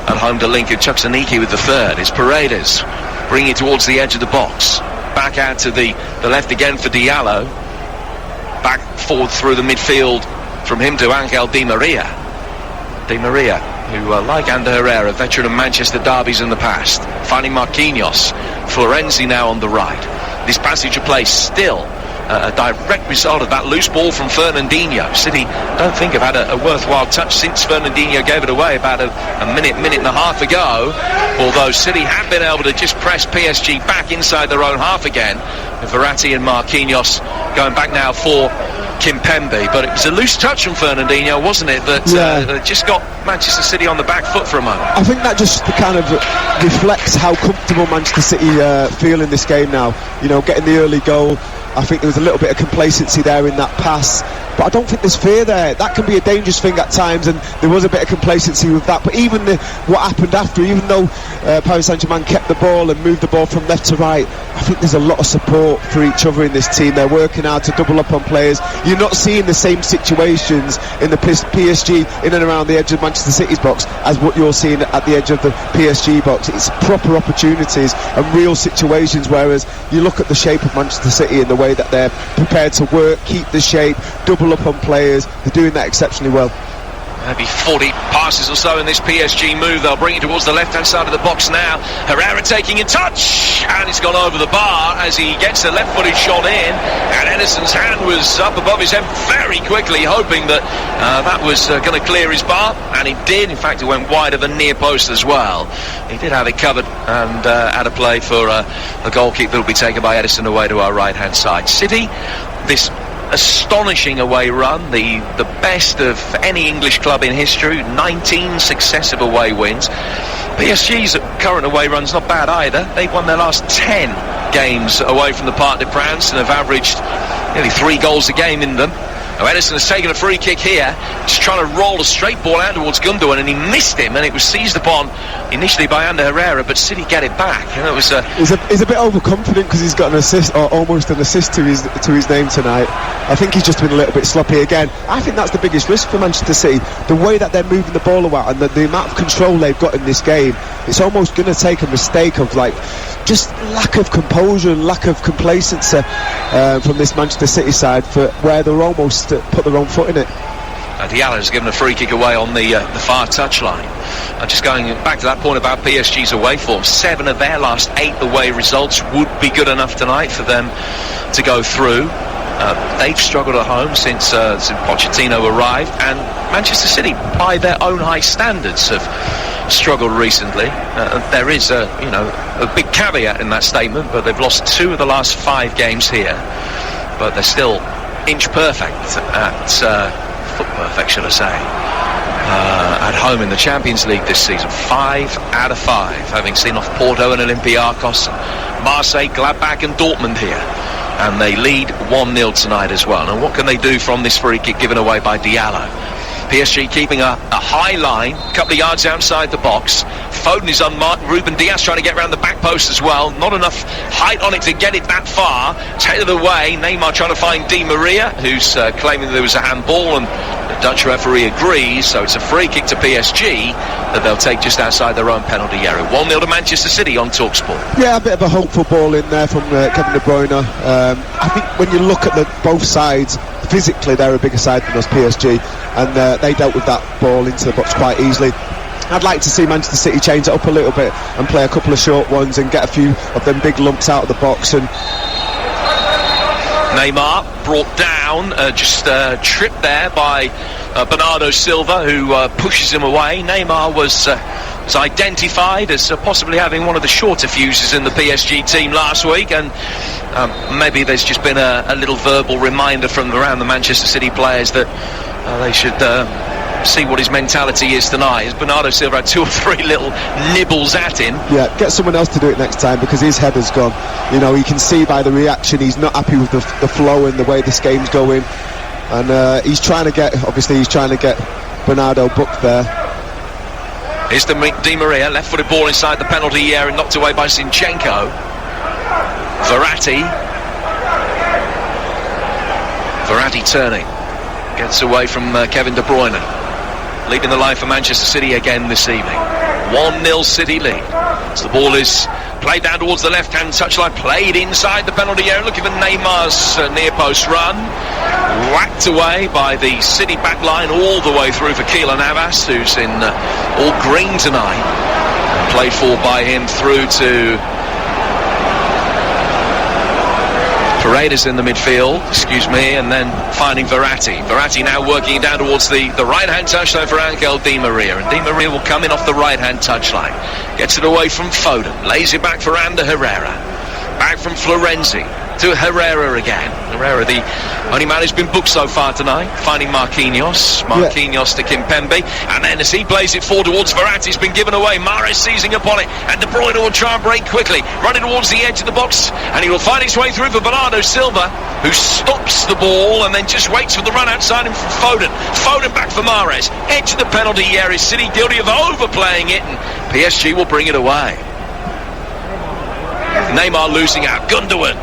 at home to Lincoln. Chukwuemeka with the third. It's Paredes bringing it towards the edge of the box. Back out to the left again for Diallo. Back forward through the midfield from him to Angel Di Maria. Di Maria, who, like Ander Herrera, veteran of Manchester derbies in the past. Finding Marquinhos. Florenzi now on the right. This passage of play still a direct result of that loose ball from Fernandinho. City don't think have had a worthwhile touch since Fernandinho gave it away about a minute and a half ago, although City have been able to just press PSG back inside their own half again, with Verratti and Marquinhos going back now for Kimpembe. But it was a loose touch from Fernandinho, wasn't it, that just got Manchester City on the back foot for a moment. I think that just kind of reflects how comfortable Manchester City feel in this game now. You know, getting the early goal, I think there was a little bit of complacency there in that pass, but I don't think there's fear there. That can be a dangerous thing at times, and there was a bit of complacency with that. But even what happened after, even though Paris Saint-Germain kept the ball and moved the ball from left to right, I think there's a lot of support for each other in this team. They're working hard to double up on players. You're not seeing the same situations in the PSG in and around the edge of Manchester City's box as what you're seeing at the edge of the PSG box. It's proper opportunities and real situations, whereas you look at the shape of Manchester City and the way that they're prepared to work, keep the shape, double up on players. They're doing that exceptionally well. Maybe 40 passes or so in this PSG move. They'll bring it towards the left-hand side of the box now. Herrera taking in touch, and it's gone over the bar as he gets a left-footed shot in, and Edison's hand was up above his head very quickly, hoping that that was going to clear his bar, and it did. In fact, it went wide of the near post as well. He did have it covered, and had a play for a goal kick that will be taken by Edison away to our right-hand side. City, this astonishing away run, the best of any English club in history, 19 successive away wins. PSG's current away run's not bad either. They've won their last 10 games away from the Parc des Princes and have averaged nearly 3 goals a game in them. Now Edison has taken a free kick here, just trying to roll a straight ball out towards Gundogan, and he missed him, and it was seized upon initially by Ander Herrera, but City get it back. And it was he's a bit overconfident because he's got an assist, or almost an assist to his name tonight. I think he's just been a little bit sloppy again. I think that's the biggest risk for Manchester City, the way that they're moving the ball about and the amount of control they've got in this game. It's almost going to take a mistake of just lack of composure and lack of complacency from this Manchester City side, for where they're almost put their own foot in it. Diallo has given a free kick away on the far touchline. Just going back to that point about PSG's away form, 7 of their last 8 away results would be good enough tonight for them to go through. They've struggled at home since Pochettino arrived, and Manchester City, by their own high standards, have struggled recently. There is a big caveat in that statement, but they've lost 2 of the last 5 games here, but they're still inch perfect at foot perfect, should I say. at home in the Champions League this season. 5 out of 5, having seen off Porto and Olympiacos, Marseille, Gladbach and Dortmund here. And they lead 1-0 tonight as well. And what can they do from this free kick given away by Diallo? PSG keeping a high line, a couple of yards outside the box. Foden is unmarked. Ruben Dias trying to get around the back post as well. Not enough height on it to get it that far. Tailored away. Neymar trying to find Di Maria, who's claiming there was a handball, and the Dutch referee agrees. So it's a free kick to PSG that they'll take just outside their own penalty area. 1-0 to Manchester City on TalkSport. Yeah, a bit of a hopeful ball in there from Kevin De Bruyne. I think when you look at both sides, physically they're a bigger side than us, PSG, and they dealt with that ball into the box quite easily. I'd like to see Manchester City change it up a little bit and play a couple of short ones and get a few of them big lumps out of the box. And Neymar brought down, just tripped there by Bernardo Silva, who pushes him away. Neymar was identified as possibly having one of the shorter fuses in the PSG team last week, and maybe there's just been a little verbal reminder from around the Manchester City players that they should see what his mentality is tonight. As Bernardo Silva had 2 or 3 little nibbles at him. Yeah, get someone else to do it next time, because his head has gone. You know, you can see by the reaction he's not happy with the flow and the way this game's going, and he's trying to get Bernardo booked there. Here's Di Maria, left-footed ball inside the penalty area, knocked away by Zinchenko. Verratti turning, gets away from Kevin De Bruyne, leading the line for Manchester City again this evening. 1-0 City lead. So the ball is played down towards the left-hand touchline, played inside the penalty area, looking for Neymar's near-post run. Whacked away by the City back line all the way through for Keylor Navas, who's in all green tonight. Played for by him through to Paredes in the midfield, and then finding Verratti. Verratti now working down towards the right-hand touchline for Angel Di Maria, and Di Maria will come in off the right-hand touchline. Gets it away from Foden, lays it back for Ander Herrera. Back from Florenzi to Herrera again. Herrera, the only man who's been booked so far tonight, finding Marquinhos to Kimpembe, and then as he plays it forward towards Verratti, it's been given away. Mahrez seizing upon it, and De Bruyne will try and break quickly, running towards the edge of the box, and he will find his way through for Bernardo Silva, who stops the ball and then just waits for the run outside him from Foden. Foden back for Mahrez, edge of the penalty area. City guilty of overplaying it, and PSG will bring it away. Neymar losing out. Gundogan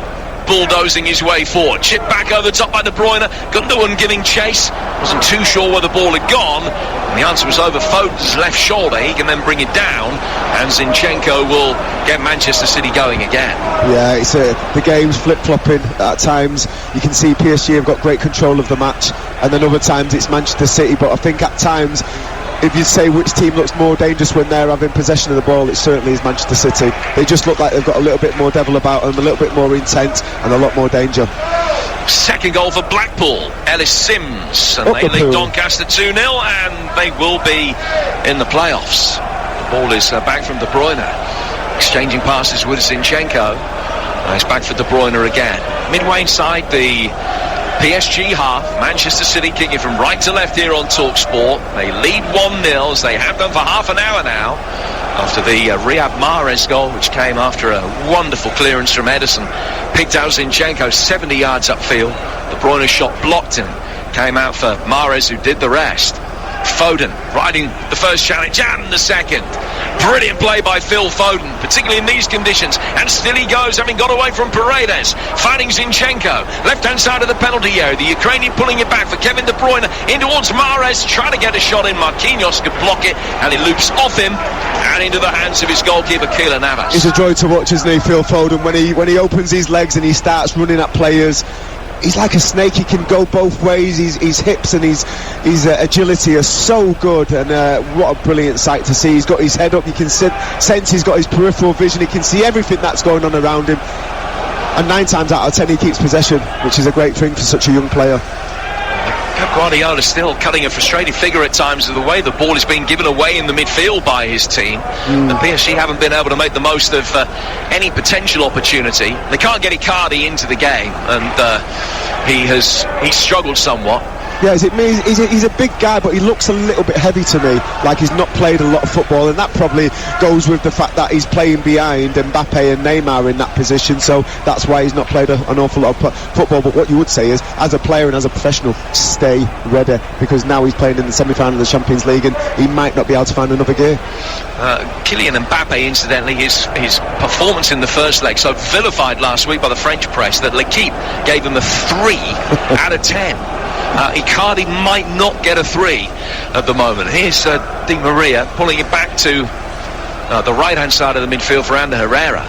bulldozing his way forward. Chip back over the top by De Bruyne. Gundogan giving chase. Wasn't too sure where the ball had gone. And the answer was over Foden's left shoulder. He can then bring it down. And Zinchenko will get Manchester City going again. Yeah, it's the game's flip-flopping at times. You can see PSG have got great control of the match. And then other times it's Manchester City. But I think at times, if you say which team looks more dangerous when they're having possession of the ball, it certainly is Manchester City. They just look like they've got a little bit more devil about them, a little bit more intent and a lot more danger. Second goal for Blackpool, Ellis Sims, and they lead Doncaster 2-0, and they will be in the playoffs. The ball is back from De Bruyne, exchanging passes with Zinchenko. It's back for De Bruyne again. Midway inside the PSG half, Manchester City kicking from right to left here on TalkSport. They lead 1-0, as they have done for half an hour now, after the Riyad Mahrez goal, which came after a wonderful clearance from Ederson. Picked out Zinchenko 70 yards upfield. De Bruyne's shot blocked him. Came out for Mahrez, who did the rest. Foden riding the first challenge and the second. Brilliant play by Phil Foden, particularly in these conditions, and still he goes, having got away from Paredes, finding Zinchenko, left-hand side of the penalty area. The Ukrainian pulling it back for Kevin De Bruyne, in towards Mahrez, trying to get a shot in. Marquinhos could block it, and it loops off him and into the hands of his goalkeeper, Keylor Navas. It's a joy to watch, isn't he, Phil Foden, when he opens his legs and he starts running at players. He's like a snake. He can go both ways. His hips and his agility are so good, and what a brilliant sight to see. He's got his head up. You can sense he's got his peripheral vision. He can see everything that's going on around him, and 9 times out of 10 he keeps possession, which is a great thing for such a young player. Pep Guardiola still cutting a frustrated figure at times of the way the ball is being given away in the midfield by his team. The PSG haven't been able to make the most of any potential opportunity. They can't get Icardi into the game, and he struggled somewhat. Yeah, is it me? He's a big guy, but he looks a little bit heavy to me, like he's not played a lot of football, and that probably goes with the fact that he's playing behind Mbappe and Neymar in that position, so that's why he's not played an awful lot of football. But what you would say is, as a player and as a professional, stay ready, because now he's playing in the semi-final of the Champions League and he might not be able to find another gear. Kylian Mbappe, incidentally, his performance in the first leg so vilified last week by the French press that L'Équipe gave him a 3 out of 10. Icardi might not get a 3 at the moment. Here's Di Maria pulling it back to the right-hand side of the midfield for Ander Herrera.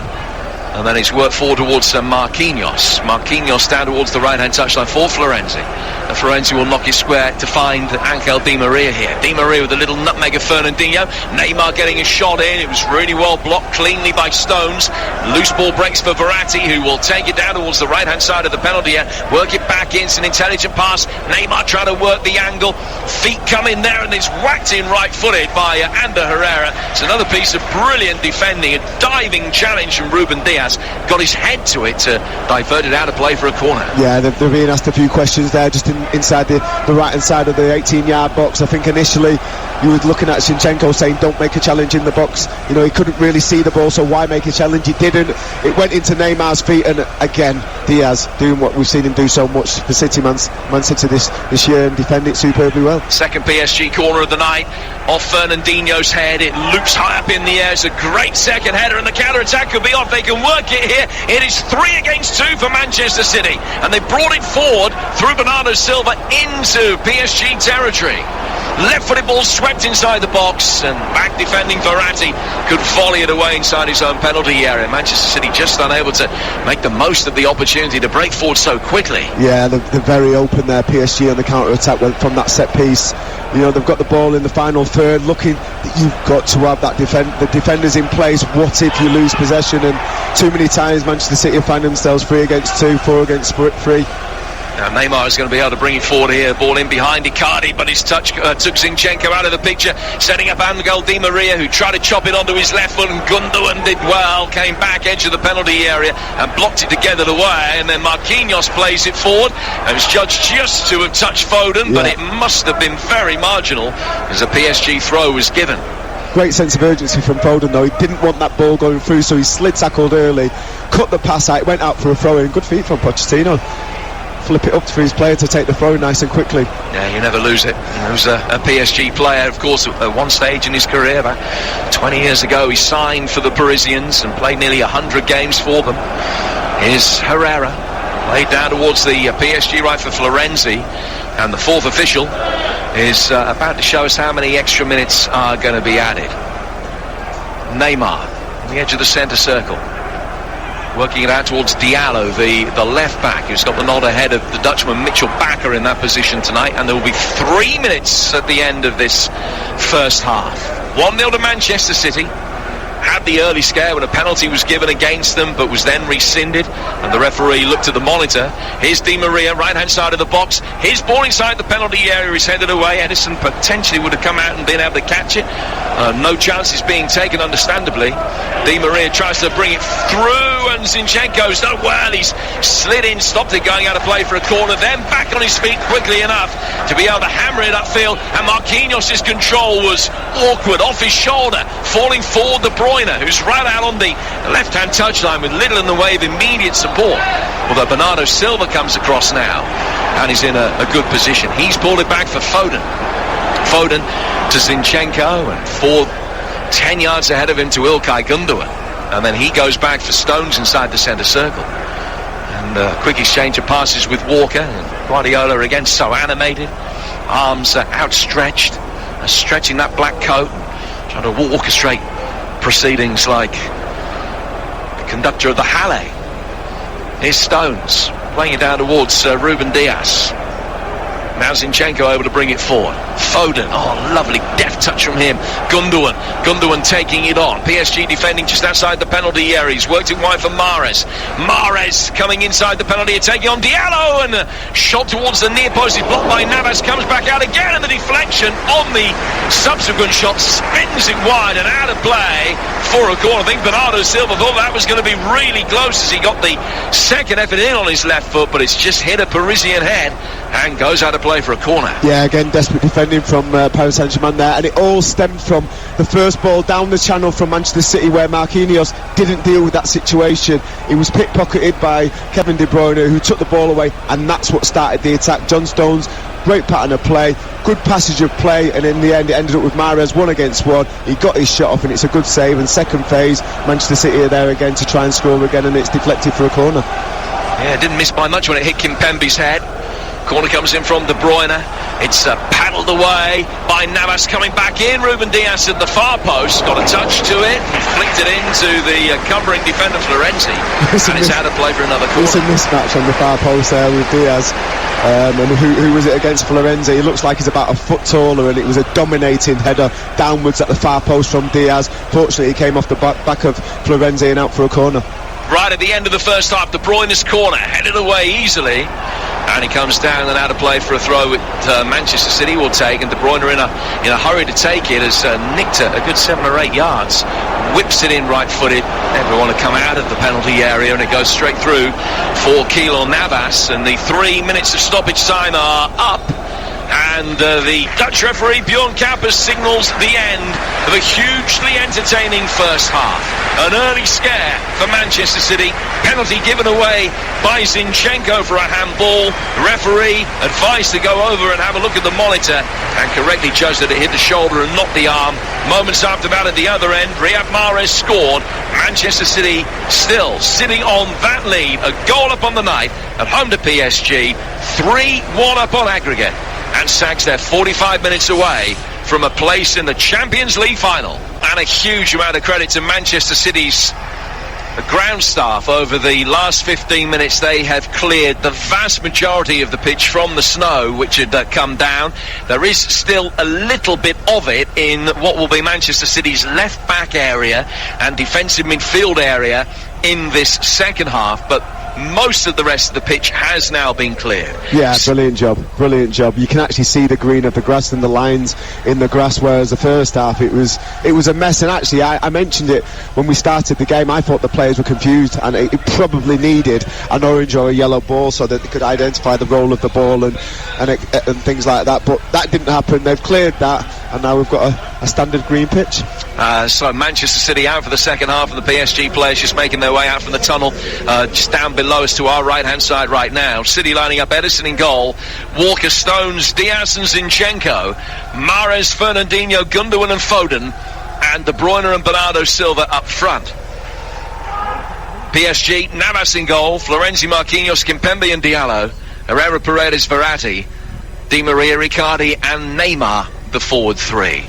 And then he's worked forward towards Marquinhos. Marquinhos down towards the right-hand touchline for Florenzi. And Florenzi will knock his square to find Angel Di Maria here. Di Maria with a little nutmeg of Fernandinho. Neymar getting a shot in. It was really well blocked cleanly by Stones. Loose ball breaks for Verratti, who will take it down towards the right-hand side of the penalty area. Work it back in. It's an intelligent pass. Neymar trying to work the angle. Feet come in there and it's whacked in right-footed by Ander Herrera. It's another piece of brilliant defending. A diving challenge from Ruben Diaz. Got his head to it to divert it out of play for a corner. Yeah, they're being asked a few questions there, just inside the right-hand side of the 18-yard box. I think initially you were looking at Zinchenko saying don't make a challenge in the box. You know, he couldn't really see the ball, so why make a challenge? He didn't. It went into Neymar's feet, and again Diaz doing what we've seen him do so much for City, Man City this year, and defend it superbly well. Second PSG corner of the night, off Fernandinho's head. It loops high up in the air. It's a great second header, and the counter-attack could be off. They can work it here. It is 3 against 2 for Manchester City, and they brought it forward through Bernardo Silva into PSG territory. Left-footed ball swept inside the box, and back defending Verratti could volley it away inside his own penalty area. Manchester City just unable to make the most of the opportunity to break forward so quickly. Yeah, they're very open there, PSG, on the counter-attack from that set piece. You know, they've got the ball in the final third, looking that you've got to have that the defenders in place. What if you lose possession? And too many times Manchester City find themselves 3 against 2, 4 against 3. Now Neymar is going to be able to bring it forward here. Ball in behind Icardi, but his touch took Zinchenko out of the picture, setting up Angel Di Maria, who tried to chop it onto his left foot, and Gundogan did well, came back edge of the penalty area and blocked it to get it away, and then Marquinhos plays it forward, and was judged just to have touched Foden, but it must have been very marginal as a PSG throw was given. Great sense of urgency from Foden though. He didn't want that ball going through, so he slid tackled early, cut the pass out, went out for a throw in. Good feet from Pochettino. Flip it up for his player to take the throw nice and quickly. Yeah, you never lose it. He was a PSG player, of course, at one stage in his career. About 20 years ago, he signed for the Parisians and played nearly 100 games for them. Here's Herrera, laid down towards the PSG right for Florenzi, and the fourth official is about to show us how many extra minutes are going to be added. Neymar, on the edge of the centre circle. Working it out towards Diallo, the left back, who's got the nod ahead of the Dutchman Mitchell Bakker in that position tonight. And there will be 3 minutes at the end of this first half. 1-0 to Manchester City. Had the early scare when a penalty was given against them, but was then rescinded, and the referee looked at the monitor. Here's Di Maria, right-hand side of the box. His ball inside the penalty area is headed away. Edison potentially would have come out and been able to catch it. No chances being taken, understandably. Di Maria tries to bring it through, and Zinchenko's done well. He's slid in, stopped it going out of play for a corner, then back on his feet quickly enough to be able to hammer it upfield, and Marquinhos' control was awkward, off his shoulder, falling forward De Bruyne, who's right out on the left-hand touchline with little in the way of immediate support. Although Bernardo Silva comes across now and he's in a good position. He's pulled it back for Foden. Foden to Zinchenko, and 10 yards ahead of him to Ilkay Gundogan. And then he goes back for Stones inside the centre circle. And a quick exchange of passes with Walker. And Guardiola again so animated. Arms outstretched, stretching that black coat, trying to orchestrate proceedings like the conductor of the Halle. Here's Stones playing it down towards Ruben Diaz. Now Zinchenko able to bring it forward. Foden, lovely deft touch from him. Gundogan taking it on. PSG defending just outside the penalty area. He's worked it wide for Mahrez. Mahrez coming inside the penalty area, taking on Diallo, and a shot towards the near post is blocked by Navas, comes back out again, and the deflection on the subsequent shot spins it wide and out of play for a corner. I think Bernardo Silva thought that was going to be really close as he got the second effort in on his left foot, but it's just hit a Parisian head and goes out of play for a corner. Yeah, again, desperate defending from Paris Saint-Germain there, and it all stemmed from the first ball down the channel from Manchester City, where Marquinhos didn't deal with that situation. He was pickpocketed by Kevin De Bruyne, who took the ball away, and that's what started the attack. John Stones, great pattern of play, good passage of play, and in the end it ended up with Mahrez 1-against-1. He got his shot off, and it's a good save. And second phase, Manchester City are there again to try and score again, and it's deflected for a corner. Yeah, didn't miss by much when it hit Kimpembe's head. Corner comes in from De Bruyne. It's paddled away by Navas, coming back in. Ruben Dias at the far post, got a touch to it, flicked it into the covering defender Florenzi, and it's out of play for another corner. It's a mismatch on the far post there with Diaz. And who was it against Florenzi? He looks like he's about a foot taller, and it was a dominating header downwards at the far post from Diaz. Fortunately, he came off the back of Florenzi and out for a corner. Right at the end of the first half, De Bruyne's corner, headed away easily, and he comes down and out of play for a throw that Manchester City will take, and De Bruyne in a hurry to take it, has nicked it a good 7 or 8 yards, whips it in right-footed. Never want to come out of the penalty area, and it goes straight through for Keylor Navas, and the 3 minutes of stoppage time are up. And the Dutch referee Bjorn Kuipers signals the end of a hugely entertaining first half. An early scare for Manchester City. Penalty given away by Zinchenko for a handball. Referee advised to go over and have a look at the monitor, and correctly judged that it hit the shoulder and not the arm. Moments after that, at the other end, Riyad Mahrez scored. Manchester City still sitting on that lead. A goal up on the night at home to PSG. 3-1 up on aggregate. And Sags, they're 45 minutes away from a place in the Champions League final. And a huge amount of credit to Manchester City's ground staff. Over the last 15 minutes, they have cleared the vast majority of the pitch from the snow which had come down. There is still a little bit of it in what will be Manchester City's left back area and defensive midfield area in this second half, but most of the rest of the pitch has now been cleared. Yeah, brilliant job. You can actually see the green of the grass and the lines in the grass, whereas the first half it was a mess. And actually I mentioned it when we started the game. I thought the players were confused, and it probably needed an orange or a yellow ball so that they could identify the role of the ball and things like that, but that didn't happen. They've cleared that, and now we've got a standard green pitch. So Manchester City out for the second half, and the PSG players just making their way out from the tunnel, just down below us to our right-hand side right now. City lining up Ederson in goal, Walker, Stones, Diaz and Zinchenko, Mahrez, Fernandinho, Gundogan and Foden, and De Bruyne and Bernardo Silva up front. PSG, Navas in goal, Florenzi, Marquinhos, Kimpembe and Diallo, Herrera, Paredes, Verratti, Di Maria, Icardi and Neymar, the forward three.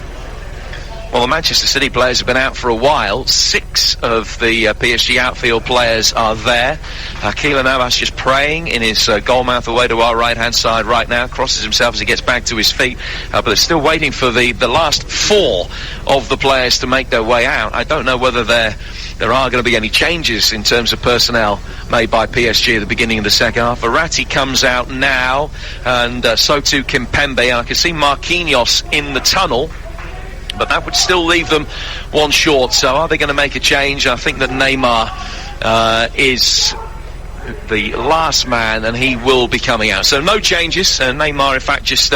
Well, the Manchester City players have been out for a while. 6 of the PSG outfield players are there. Keylor Navas just praying in his goal mouth away to our right-hand side right now. Crosses himself as he gets back to his feet. But they're still waiting for the last 4 of the players to make their way out. I don't know whether there are going to be any changes in terms of personnel made by PSG at the beginning of the second half. Verratti comes out now, and so too Kimpembe. I can see Marquinhos in the tunnel, but that would still leave them one short. So are they going to make a change? I think that Neymar is the last man, and he will be coming out. So no changes. Neymar, in fact, just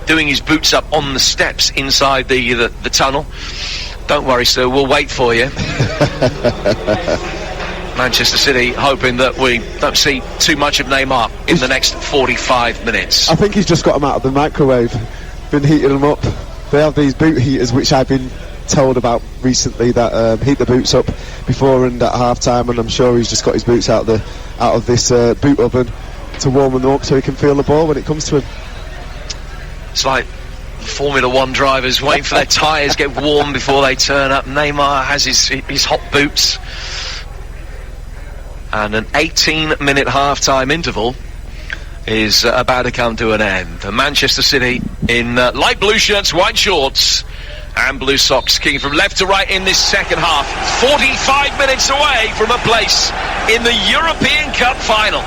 doing his boots up on the steps inside the tunnel. Don't worry, sir, we'll wait for you. Manchester City hoping that we don't see too much of Neymar in the next 45 minutes. I think he's just got them out of the microwave, been heating them up. They have these boot heaters, which I've been told about recently, that heat the boots up before and at half time, and I'm sure he's just got his boots out of this boot oven to warm them up so he can feel the ball when it comes to him. It's like Formula 1 drivers waiting for their tyres get warm before they turn up. Neymar has his hot boots. And an 18-minute half-time interval is about to come to an end. Manchester City in light blue shirts, white shorts and blue socks, kicking from left to right in this second half. 45 minutes away from a place in the European Cup final.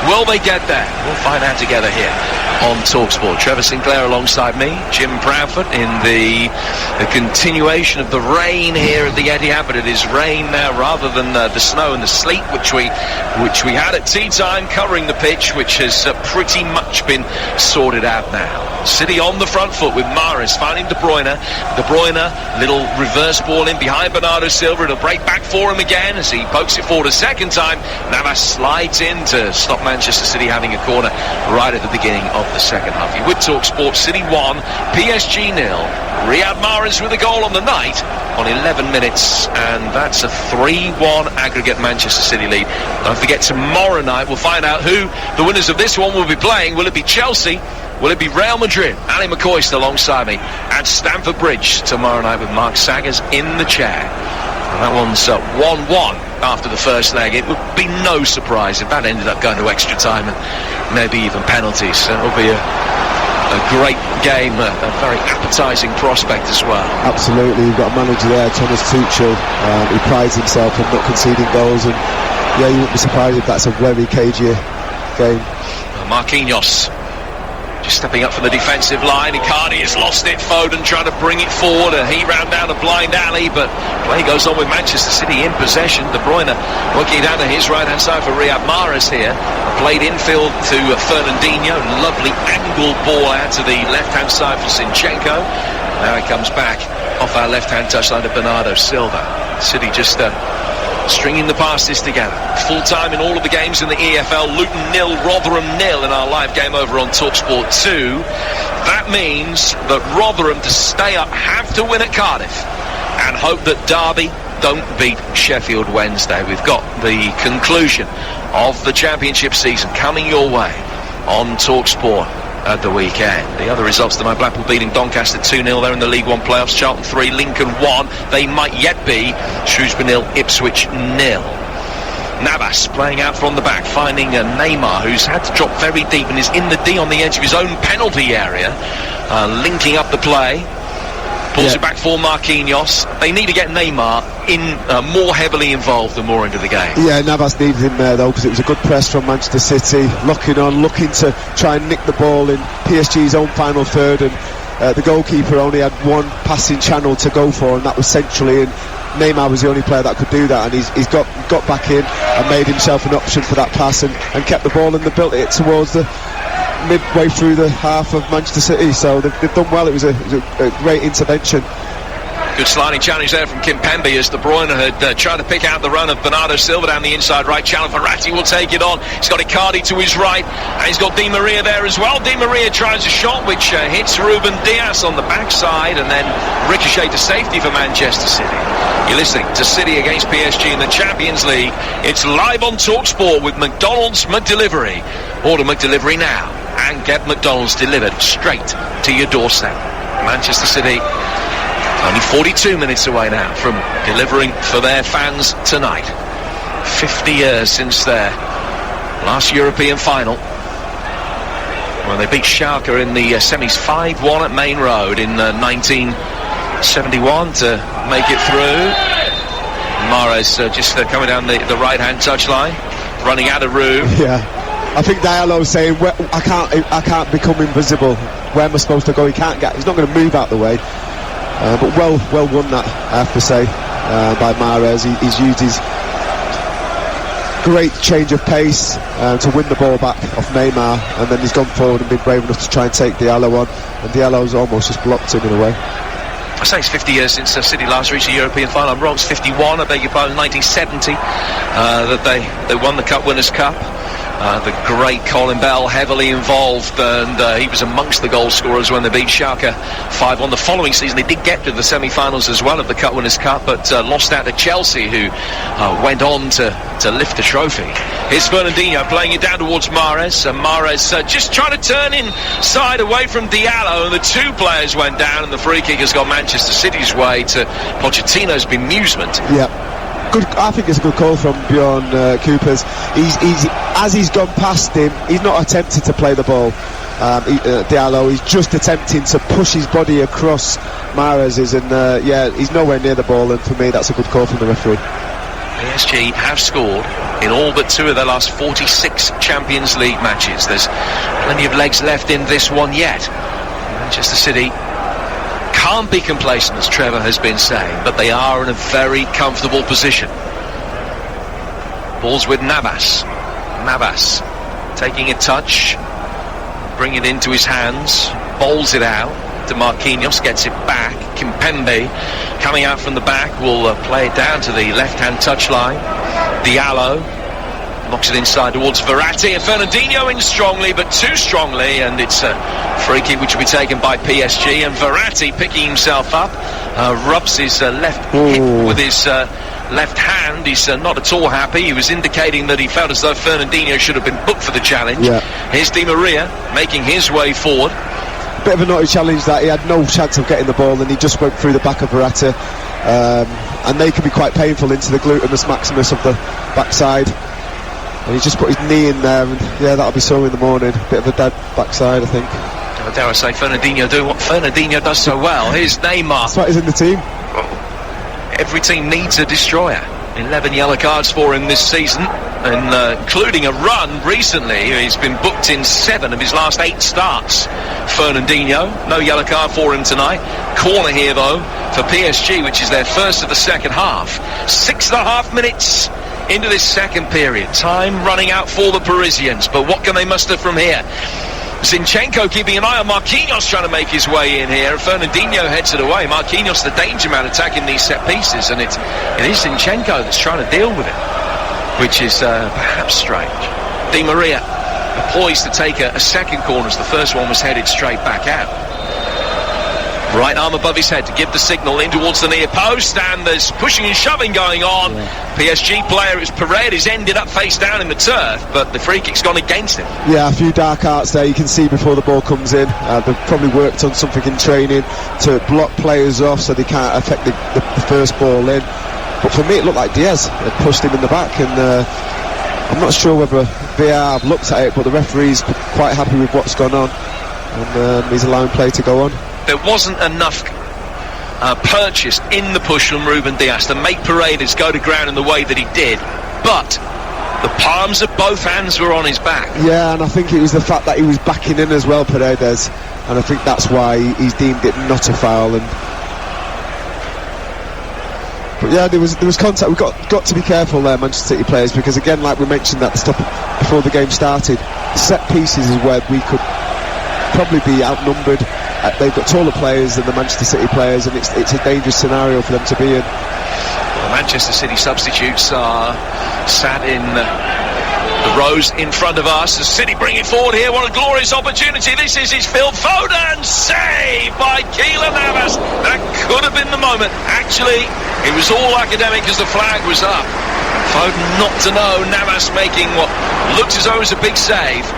Will they get there? We'll find out together here on TalkSport. Trevor Sinclair alongside me, Jim Proudfoot, in the continuation of the rain here at the Etihad, but it is rain now rather than the snow and the sleet which we had at tea time covering the pitch, which has pretty much been sorted out now. City on the front foot with Mahrez finding De Bruyne. De Bruyne, little reverse ball in behind Bernardo Silva. It'll break back for him again as he pokes it forward a second time. Navas slides in to stop Manchester City having a corner right at the beginning of the second half. You would talk sports. City 1, PSG 0. Riyad Mahrez with a goal on the night on 11 minutes, and that's a 3-1 aggregate Manchester City lead. Don't forget, tomorrow night we'll find out who the winners of this one will be playing. Will it be Chelsea? Will it be Real Madrid? Ali McCoist alongside me at Stamford Bridge tomorrow night with Mark Saggers in the chair. And that one's 1-1 after the first leg. It would be no surprise if that ended up going to extra time and maybe even penalties. It will be a great game, a very appetising prospect as well. Absolutely, you've got a manager there, Thomas Tuchel. He prides himself on not conceding goals, and yeah, you wouldn't be surprised if that's a very cagey game. Marquinhos just stepping up from the defensive line. Icardi has lost it. Foden trying to bring it forward, and he ran down a blind alley, but play goes on with Manchester City in possession. De Bruyne working down to his right hand side for Riyad Mahrez here. Played infield to Fernandinho. Lovely angled ball out to the left hand side for Zinchenko. Now it comes back off our left hand touchline to Bernardo Silva. City just stringing the passes together. Full time in all of the games in the EFL. Luton 0, Rotherham 0 in our live game over on TalkSport 2. That means that Rotherham, to stay up, have to win at Cardiff and hope that Derby don't beat Sheffield Wednesday. We've got the conclusion of the Championship season coming your way on TalkSport at the weekend. The other results tonight: Blackpool beating Doncaster 2-0. They're in the League One playoffs. Charlton 3, Lincoln 1. They might yet be. Shrewsbury 0, Ipswich 0. Navas playing out from the back, finding Neymar, who's had to drop very deep and is in the D on the edge of his own penalty area, linking up the play. Pulls it back for Marquinhos. They need to get Neymar in more heavily involved and more into the game. Yeah, Navas needed him there though, because it was a good press from Manchester City, locking on, looking to try and nick the ball in PSG's own final third, and the goalkeeper only had one passing channel to go for, and that was centrally, and Neymar was the only player that could do that, and he's got back in and made himself an option for that pass, and kept the ball and they built it towards the midway through the half of Manchester City. So they've done well. It was a great intervention. Good sliding challenge there from Kimpembe as De Bruyne had tried to pick out the run of Bernardo Silva down the inside right channel. Verratti will take it on. He's got Icardi to his right, and he's got Di Maria there as well. Di Maria tries a shot which hits Ruben Dias on the backside and then ricochet to safety for Manchester City. You're listening to City against PSG in the Champions League. It's live on TalkSport with McDonald's McDelivery. Order McDelivery now and get McDonald's delivered straight to your doorstep. Manchester City only 42 minutes away now from delivering for their fans tonight. 50 years since their last European final, when they beat Schalke in the semis 5-1 at Main Road in 1971 to make it through. Mahrez just coming down the right-hand touchline, running out of room. Yeah, I think Diallo's saying, I can't become invisible. Where am I supposed to go? He's not going to move out the way. But well won that, I have to say, by Mahrez. He's used his great change of pace to win the ball back off Neymar, and then he's gone forward and been brave enough to try and take Diallo on, and Diallo's almost just blocked him in a way. I say it's 50 years since City last reached a European final. I'm wrong, it's 51, I beg your pardon, 1970 that they won the Cup Winners' Cup. The great Colin Bell heavily involved, and he was amongst the goal scorers when they beat Schalke 5-1. The following season they did get to the semi-finals as well of the Cup Winners' Cup, but lost out to Chelsea, who went on to lift the trophy. Here's Fernandinho playing it down towards Mahrez, and Mahrez just trying to turn inside away from Diallo, and the two players went down, and the free kick has gone Manchester City's way to Pochettino's bemusement. Yeah. Good, I think it's a good call from Bjorn Coopers. As he's gone past him, he's not attempted to play the ball. Diallo, he's just attempting to push his body across Mahrez's, and he's nowhere near the ball. And for me, that's a good call from the referee. PSG have scored in all but 2 of their last 46 Champions League matches. There's plenty of legs left in this one yet. Manchester City can't be complacent, as Trevor has been saying, but they are in a very comfortable position. Ball's with Navas. Navas taking a touch, bring it into his hands, bowls it out to Marquinhos, gets it back. Kimpembe coming out from the back will play it down to the left-hand touchline. Diallo knocks it inside towards Verratti, and Fernandinho in strongly, but too strongly, and it's a free kick which will be taken by PSG. And Verratti picking himself up, rubs his left hip with his left hand. He's not at all happy. He was indicating that he felt as though Fernandinho should have been booked for the challenge. Here's Di Maria making his way forward. Bit of a naughty challenge that. He had no chance of getting the ball, and he just went through the back of Verratti, and they can be quite painful into the gluteus maximus of the backside, and he just put his knee in there, and yeah, that'll be sore in the morning. Bit of a dead backside, I think. Dare I say, Fernandinho doing what Fernandinho does so well. Here's Neymar. That's why he's in the team. Every team needs a destroyer. 11 yellow cards for him this season, and including a run recently. He's been booked in 7 of his last 8 starts. Fernandinho, no yellow card for him tonight. Corner here though for PSG, which is their first of the second half. 6.5 minutes into this second period. Time running out for the Parisians, but what can they muster from here? Zinchenko keeping an eye on Marquinhos, trying to make his way in here. Fernandinho heads it away. Marquinhos, the danger man, attacking these set pieces, and it is Zinchenko that's trying to deal with it, which is perhaps strange. Di Maria poised to take a second corner as the first one was headed straight back out. Right arm above his head to give the signal in towards the near post, and there's pushing and shoving going on. PSG player, it's Paredes, ended up face down in the turf, but the free kick's gone against him. Yeah, a few dark arts there you can see before the ball comes in. They've probably worked on something in training to block players off so they can't affect the first ball in. But for me it looked like Diaz had pushed him in the back, and I'm not sure whether VAR have looked at it, but the referee's quite happy with what's gone on, and he's allowing play to go on. There wasn't enough purchased in the push from Ruben Diaz to make Paredes go to ground in the way that he did, but the palms of both hands were on his back. Yeah, and I think it was the fact that he was backing in as well, Paredes, and I think that's why he's deemed it not a foul. But yeah, there was contact. We've got to be careful there, Manchester City players, because again, like we mentioned at the stop before the game started, set pieces is where we could probably be outnumbered. They've got taller players than the Manchester City players, and it's a dangerous scenario for them to be in. The Manchester City substitutes are sat in the rows in front of us as City bring it forward here. What a glorious opportunity. This is his Phil Foden, saved by Keylor Navas. That could have been the moment. Actually, it was all academic as the flag was up. Foden not to know, Navas making what looked as though it was a big save.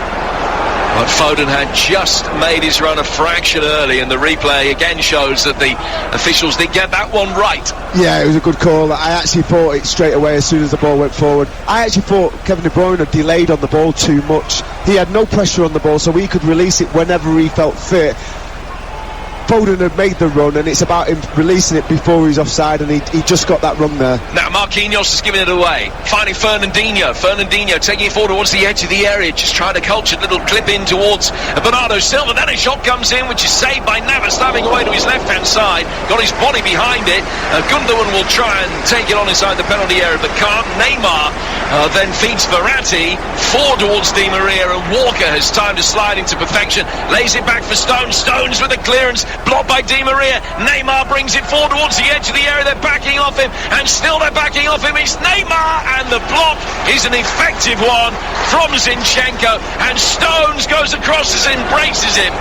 But Foden had just made his run a fraction early, and the replay again shows that the officials did get that one right. Yeah, it was a good call. I actually thought it straight away as soon as the ball went forward. I actually thought Kevin De Bruyne had delayed on the ball too much. He had no pressure on the ball, so he could release it whenever he felt fit. Foden had made the run, and it's about him releasing it before he's offside, and he just got that wrong there. Now Marquinhos is giving it away, finding Fernandinho taking it forward towards the edge of the area, just trying to culture a little clip in towards Bernardo Silva. Then a shot comes in which is saved by Navas, stabbing away to his left hand side, got his body behind it. Gundogan will try and take it on inside the penalty area but can't. Neymar then feeds Verratti forward towards Di Maria, and Walker has time to slide into perfection, lays it back for Stones with the clearance, blocked by Di Maria. Neymar brings it forward towards the edge of the area. They're backing off him, and still they're backing off him. It's Neymar, and the block is an effective one from Zinchenko, and Stones goes across and embraces him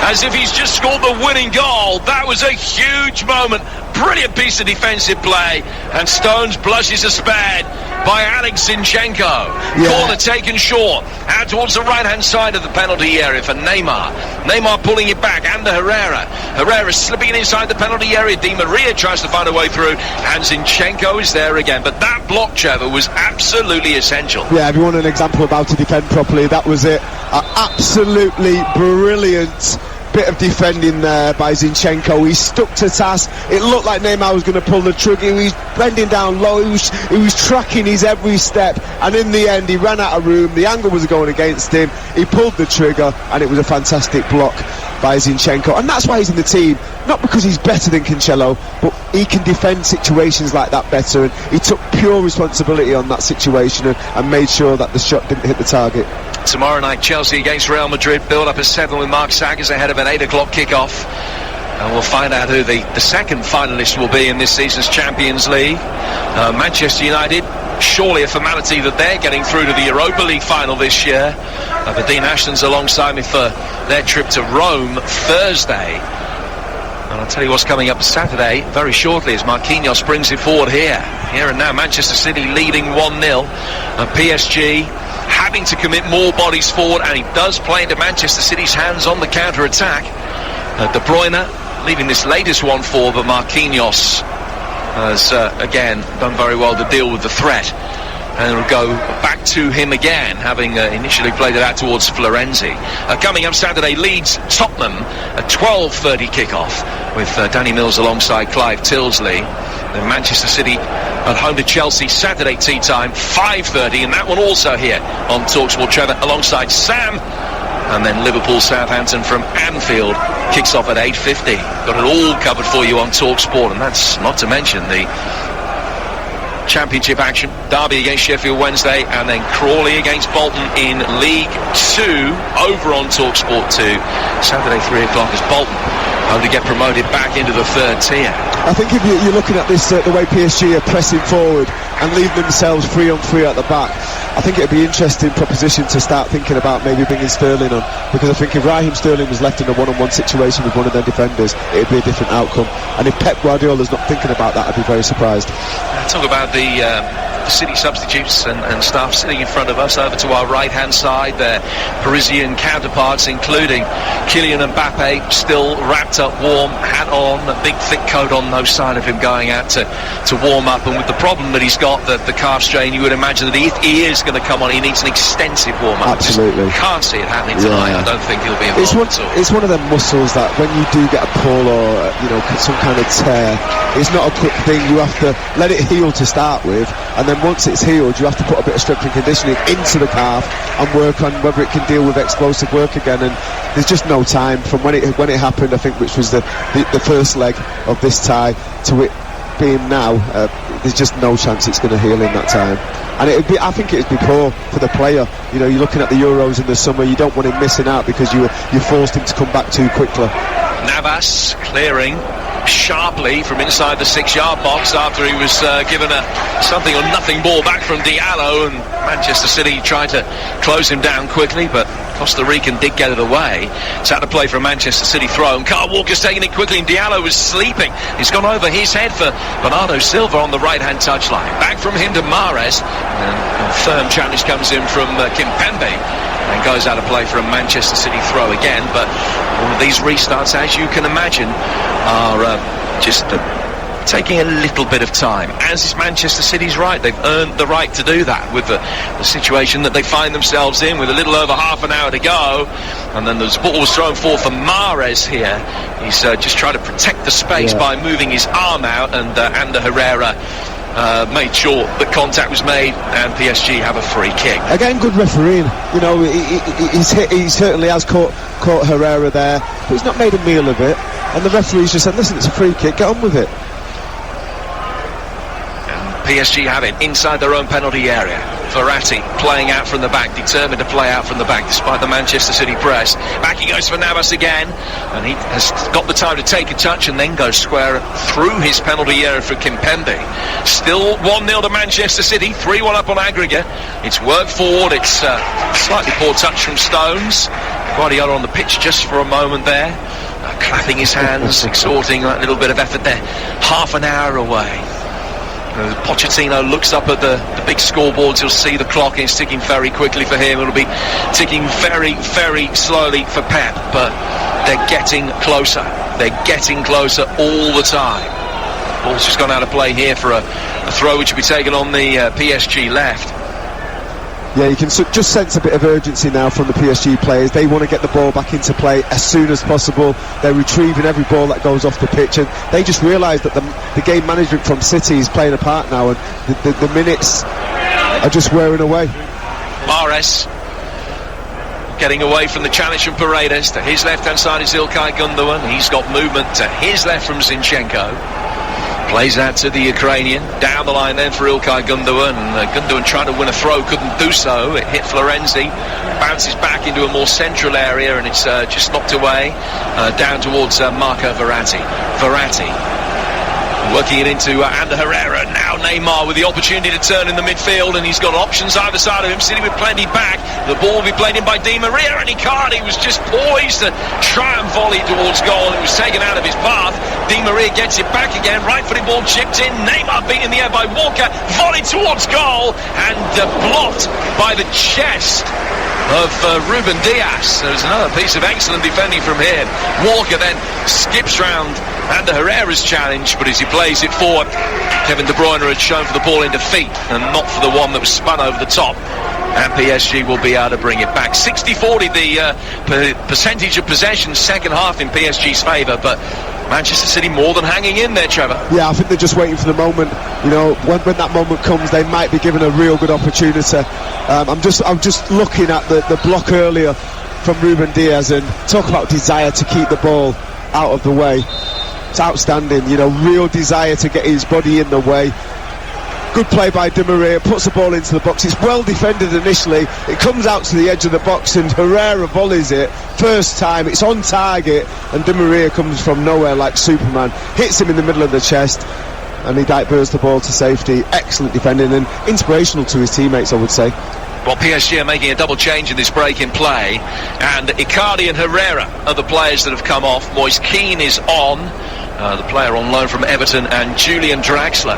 as if he's just scored the winning goal. That was a huge moment. Brilliant piece of defensive play, and Stones blushes a spared by Alex Zinchenko. Yeah. Corner taken short, out towards the right-hand side of the penalty area for Neymar. Neymar pulling it back, and to Herrera. Herrera slipping it inside the penalty area. Di Maria tries to find a way through, and Zinchenko is there again. But that block, Trevor, was absolutely essential. Yeah, if you want an example of how to defend properly, that was it. Absolutely brilliant bit of defending there by Zinchenko. He stuck to task. It looked like Neymar was going to pull the trigger. He was bending down low. He was tracking his every step, and in the end he ran out of room. The angle was going against him. He pulled the trigger, and it was a fantastic block by Zinchenko, and that's why he's in the team, not because he's better than Cancelo, but he can defend situations like that better, and he took pure responsibility on that situation and made sure that the shot didn't hit the target. Tomorrow night, Chelsea against Real Madrid, build up at 7 with Mark Saggers ahead of an 8 o'clock kickoff. And we'll find out who the second finalist will be in this season's Champions League. Manchester United, surely a formality that they're getting through to the Europa League final this year. But Dean Ashton's alongside me for their trip to Rome Thursday. And I'll tell you what's coming up Saturday very shortly as Marquinhos brings it forward here. Here and now, Manchester City leading 1-0. And PSG having to commit more bodies forward, and he does play into Manchester City's hands on the counter-attack. De Bruyne leaving this latest one forward, but Marquinhos has again done very well to deal with the threat. And it'll go back to him again, having initially played it out towards Florenzi. Coming up Saturday, Leeds Tottenham, a 12:30 kickoff with Danny Mills alongside Clive Tilsley. Then Manchester City at home to Chelsea, Saturday tea time, 5:30, and that one also here on TalkSport. Trevor alongside Sam. And then Liverpool Southampton from Anfield kicks off at 8:50. Got it all covered for you on TalkSport, and that's not to mention the Championship action. Derby against Sheffield Wednesday, and then Crawley against Bolton in League 2 over on TalkSport 2. Saturday 3 o'clock as Bolton hope to get promoted back into the third tier. I think if you're looking at this, the way PSG are pressing forward and leaving themselves 3-on-3 at the back, I think it'd be an interesting proposition to start thinking about maybe bringing Sterling on, because I think if Raheem Sterling was left in a one-on-one situation with one of their defenders, it'd be a different outcome. And if Pep Guardiola's not thinking about that, I'd be very surprised. Talk about the City substitutes and staff sitting in front of us. Over to our right hand side, their Parisian counterparts, including Kylian Mbappe, still wrapped up warm, hat on, a big thick coat on no sign of him going out to warm up. And with the problem that he's got, the calf strain, you would imagine that if he is going to come on, he needs an extensive warm up. Absolutely. Can't see it happening tonight. I don't think he'll be involved at all. It's one of them muscles that when you do get a pull or some kind of tear, it's not a quick thing. You have to let it heal to start with, and then once it's healed, you have to put a bit of strength and conditioning into the calf and work on whether it can deal with explosive work again. And there's just no time from when it happened, I think, which was the first leg of this tie, to it being now. There's just no chance it's going to heal in that time. And I think it'd be poor for the player. You're looking at the Euros in the summer. You don't want him missing out because you forced him to come back too quickly. Navas clearing sharply from inside the 6-yard box after he was given a something or nothing ball back from Diallo, and Manchester City tried to close him down quickly, but Costa Rican did get it away. It's out to play for a Manchester City throw, and Kyle Walker's taking it quickly, and Diallo was sleeping. He's gone over his head for Bernardo Silva on the right-hand touchline. Back from him to Mahrez, and a firm challenge comes in from Kimpembe, and goes out of play for a Manchester City throw again. But all of these restarts, as you can imagine, are just taking a little bit of time, as is Manchester City's right. They've earned the right to do that with the situation that they find themselves in, with a little over half an hour to go. And then the ball was thrown forward for Mahrez here. He's just trying to protect the space by moving his arm out, and Ander Herrera made sure that contact was made, and PSG have a free kick. Again, good refereeing. He certainly has caught Herrera there, but he's not made a meal of it. And the referee's just said, listen, it's a free kick, get on with it. PSG have it inside their own penalty area. Verratti playing out from the back, determined to play out from the back despite the Manchester City press. Back he goes for Navas again, and he has got the time to take a touch and then goes square through his penalty area for Kimpembe. Still 1-0 to Manchester City, 3-1 up on aggregate. It's work forward, it's slightly poor touch from Stones. Guardiola on the pitch just for a moment there, clapping his hands, exhorting that little bit of effort there. Half an hour away. Pochettino looks up at the big scoreboards. You'll see the clock is ticking very quickly for him. It'll be ticking very, very slowly for Pep, but they're getting closer. They're getting closer all the time. Ball's just gone out of play here for a throw which will be taken on the PSG left. Yeah, you can just sense a bit of urgency now from the PSG players. They want to get the ball back into play as soon as possible. They're retrieving every ball that goes off the pitch, and they just realise that the game management from City is playing a part now, and the minutes are just wearing away. Mahrez getting away from the challenge from Paredes. To his left-hand side is İlkay Gündoğan. He's got movement to his left from Zinchenko. Plays out to the Ukrainian. Down the line then for İlkay Gündoğan. And Gündoğan trying to win a throw, couldn't do so. It hit Florenzi. Bounces back into a more central area, and it's just knocked away down towards Marco Verratti. Working it into Ander Herrera. Now Neymar with the opportunity to turn in the midfield, and he's got options either side of him. City with plenty back. The ball will be played in by Di Maria, and Icardi was just poised to try and volley towards goal. It was taken out of his path. Di Maria gets it back again. Right-footed ball chipped in. Neymar beat in the air by Walker. Volley towards goal, and blocked by the chest of Ruben Dias. There's another piece of excellent defending from him. Walker then skips round Ander Herrera's challenge, but as he plays it forward, Kevin De Bruyne had shown for the ball in defeat and not for the one that was spun over the top, and PSG will be able to bring it back. 60-40 the percentage of possession second half in PSG's favour, but Manchester City more than hanging in there, Trevor. Yeah, I think they're just waiting for the moment. You know, when that moment comes, they might be given a real good opportunity. I'm just looking at the block earlier from Ruben Dias, and talk about desire to keep the ball out of the way. It's outstanding, you know, real desire to get his body in the way. Good play by Di Maria, puts the ball into the box. It's well defended initially. It comes out to the edge of the box, and Herrera volleys it. First time, it's on target, and Di Maria comes from nowhere like Superman. Hits him in the middle of the chest, and he diverts the ball to safety. Excellent defending, and inspirational to his teammates, I would say. Well, PSG are making a double change in this break in play, and Icardi and Herrera are the players that have come off. Moise Kean is on, the player on loan from Everton, and Julian Draxler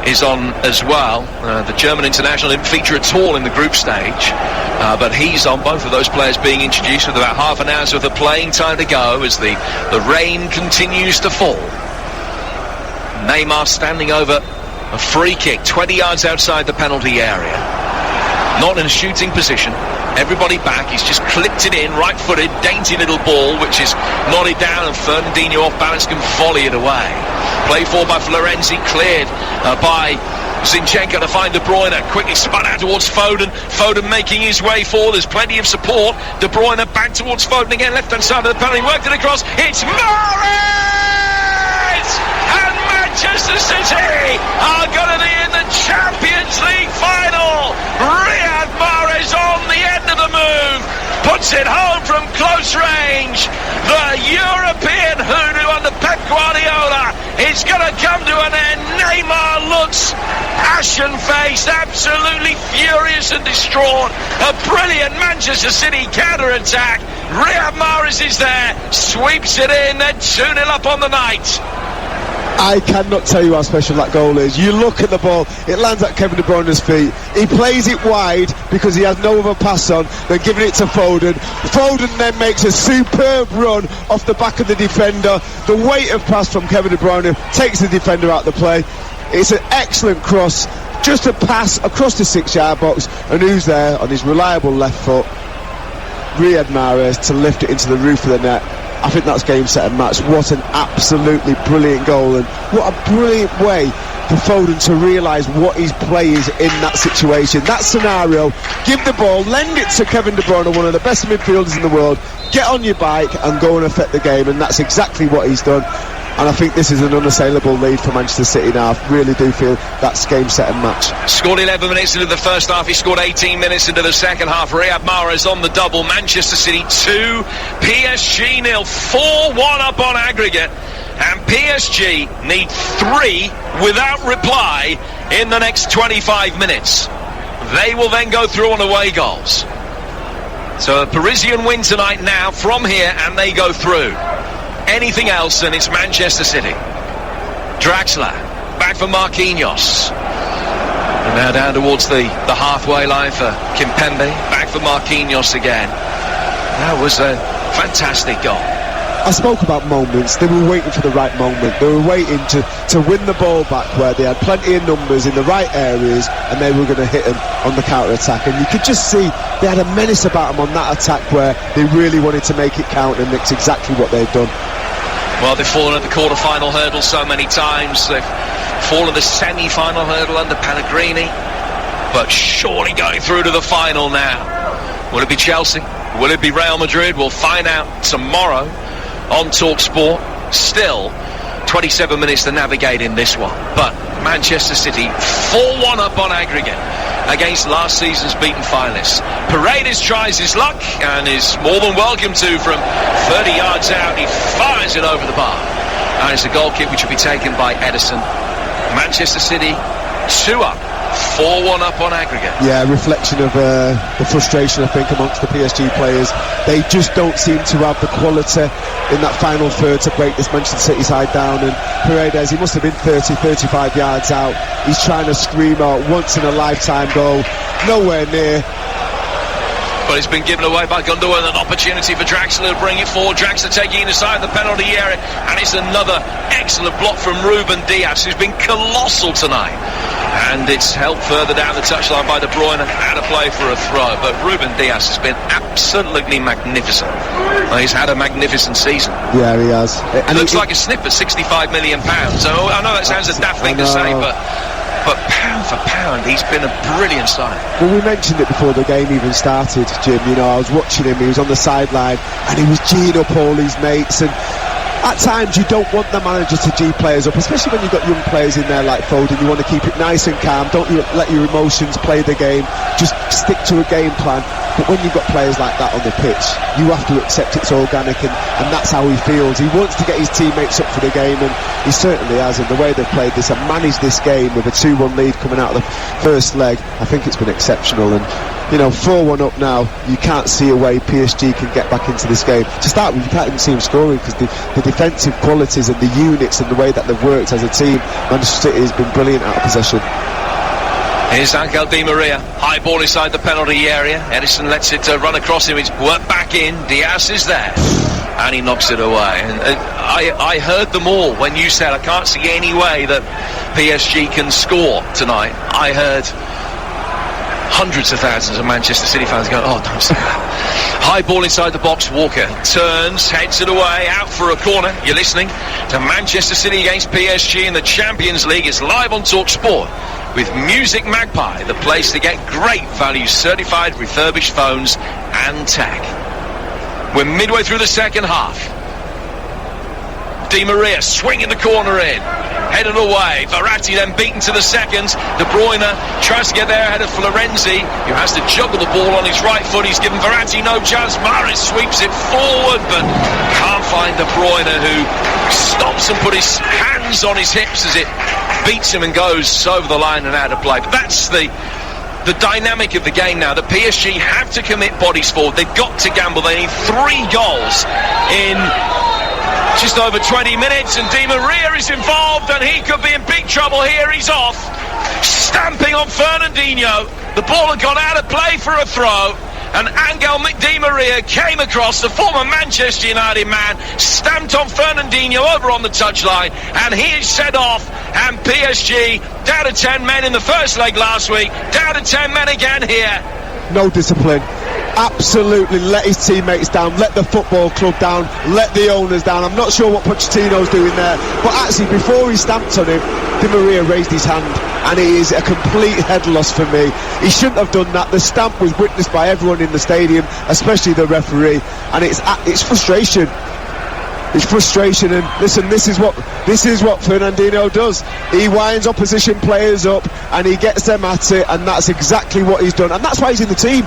is on as well. The German international didn't feature at all in the group stage, but he's on. Both of those players being introduced with about half an hour's worth of playing time to go as the rain continues to fall. Neymar standing over a free kick 20 yards outside the penalty area. Not in a shooting position. Everybody back. He's just clipped it in, right-footed, dainty little ball, which is nodded down, and Fernandinho off balance can volley it away. Played for by Florenzi, cleared by Zinchenko to find De Bruyne. Quickly spun out towards Foden. Foden making his way forward. There's plenty of support. De Bruyne back towards Foden again, left-hand side of the penalty. Worked it across. It's Mahrez! And Manchester City are going to be in the Champions League final. Riyad Mahrez on the end of the move, puts it home from close range. The European hoodoo under Pep Guardiola is going to come to an end. Neymar looks ashen-faced, absolutely furious and distraught. A brilliant Manchester City counter-attack. Riyad Mahrez is there, sweeps it in. They're 2-0 up on the night. I cannot tell you how special that goal is. You look at the ball, it lands at Kevin De Bruyne's feet. He plays it wide because he has no other pass on than giving it to Foden. Foden then makes a superb run off the back of the defender. The weight of pass from Kevin De Bruyne takes the defender out of the play. It's an excellent cross, just a pass across the 6-yard box, and who's there on his reliable left foot? Riyad Mahrez to lift it into the roof of the net. I think that's game, set and match. What an absolutely brilliant goal, and what a brilliant way for Foden to realise what his play is in that situation. That scenario, give the ball, lend it to Kevin De Bruyne, one of the best midfielders in the world, get on your bike and go and affect the game, and that's exactly what he's done. And I think this is an unassailable lead for Manchester City now. I really do feel that's game, set and match. Scored 11 minutes into the first half. He scored 18 minutes into the second half. Riyad Mahrez on the double. Manchester City 2, PSG 0. 4-1 up on aggregate. And PSG need 3 without reply in the next 25 minutes. They will then go through on away goals. So a Parisian win tonight now from here, and they go through. Anything else, and it's Manchester City. Draxler, back for Marquinhos. And now down towards the halfway line for Kimpembe. Back for Marquinhos again. That was a fantastic goal. I spoke about moments. They were waiting for the right moment. They were waiting to win the ball back where they had plenty of numbers in the right areas, and they were going to hit them on the counter-attack. And you could just see they had a menace about them on that attack where they really wanted to make it count, and it's exactly what they've done. Well, they've fallen at the quarter-final hurdle so many times. They've fallen the semi-final hurdle under Pellegrini, but surely going through to the final now. Will it be Chelsea? Will it be Real Madrid? We'll find out tomorrow on TalkSport. Still 27 minutes to navigate in this one, but Manchester City 4-1 up on aggregate against last season's beaten finalists. Paredes tries his luck and is more than welcome to from 30 yards out. He fires it over the bar, and it's a goal kick which will be taken by Edison. Manchester City 2 up, 4-1 up on aggregate. Yeah, reflection of the frustration, I think, amongst the PSG players. They just don't seem to have the quality in that final third to break this Manchester City side down. And Paredes, he must have been 30-35 yards out. He's trying to scream out once in a lifetime goal, nowhere near. But it's been given away by Gundogan, an opportunity for Draxler to bring it forward. Draxler taking it inside the penalty area, and it's another excellent block from Ruben Dias, who's been colossal tonight. And it's helped further down the touchline by De Bruyne, out of play for a throw. But Ruben Dias has been absolutely magnificent. Well, he's had a magnificent season. Yeah, he has. It looks like a snip at £65 million. So I know that sounds a daft thing to say, but pound for pound, he's been a brilliant signing. Well, we mentioned it before the game even started, Jim. You know, I was watching him, he was on the sideline, and he was G'ing up all his mates, and at times you don't want the manager to G players up, especially when you've got young players in there like Foden. You want to keep it nice and calm, don't you let your emotions play the game, just stick to a game plan. But when you've got players like that on the pitch, you have to accept it's organic, and that's how he feels. He wants to get his teammates up for the game, and he certainly has. And the way they've played this and managed this game with a 2-1 lead coming out of the first leg, I think it's been exceptional. And you know, 4-1 up now, you can't see a way PSG can get back into this game. To start with, you can't even see them scoring, because the defensive qualities and the units and the way that they've worked as a team, Manchester City has been brilliant out of possession. Here's Angel Di Maria, high ball inside the penalty area. Edison lets it run across him. It's worked back in. Diaz is there, and he knocks it away. And I heard them all when you said I can't see any way that PSG can score tonight. I heard hundreds of thousands of Manchester City fans going, oh, don't say that. High ball inside the box. Walker turns, heads it away, out for a corner. You're listening to Manchester City against PSG in the Champions League. It's live on TalkSport with Music Magpie, the place to get great value certified refurbished phones and tech. We're midway through the second half. Di Maria swinging the corner in, headed away. Verratti then beaten to the second. De Bruyne tries to get there ahead of Florenzi, who has to juggle the ball on his right foot. He's given Verratti no chance. Mahrez sweeps it forward, but can't find De Bruyne, who stops and put his hands on his hips as it beats him and goes over the line and out of play. But that's the dynamic of the game now. The PSG have to commit bodies forward. They've got to gamble. They need 3 goals in just over 20 minutes, and Di Maria is involved, and he could be in big trouble here. He's off, stamping on Fernandinho. The ball had gone out of play for a throw, and Angel Di Maria came across, the former Manchester United man, stamped on Fernandinho over on the touchline, and he is set off. And PSG down to 10 men in the first leg last week, down to 10 men again here. No discipline. Absolutely let his teammates down, let the football club down, let the owners down. I'm not sure what Pochettino's doing there, but actually before he stamped on him, Di Maria raised his hand, and it is a complete head loss for me. He shouldn't have done that. The stamp was witnessed by everyone in the stadium, especially the referee, and it's frustration. It's frustration, and listen, this is what Fernandinho does. He winds opposition players up and he gets them at it, and that's exactly what he's done, and that's why he's in the team.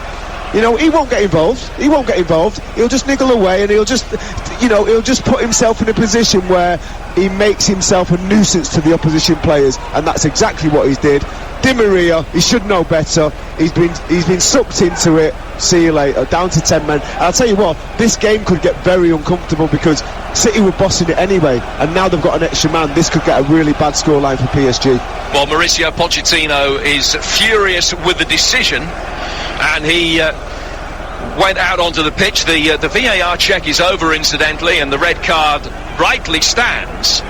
You know, he won't get involved. He'll just niggle away, and he'll just put himself in a position where he makes himself a nuisance to the opposition players, and that's exactly what he did. Di Maria, he should know better. He's been sucked into it. See you later. Down to 10 men. And I'll tell you what, this game could get very uncomfortable, because City were bossing it anyway, and now they've got an extra man. This could get a really bad scoreline for PSG. Well, Mauricio Pochettino is furious with the decision, and he went out onto the pitch. The VAR check is over, incidentally, and the red card rightly stands.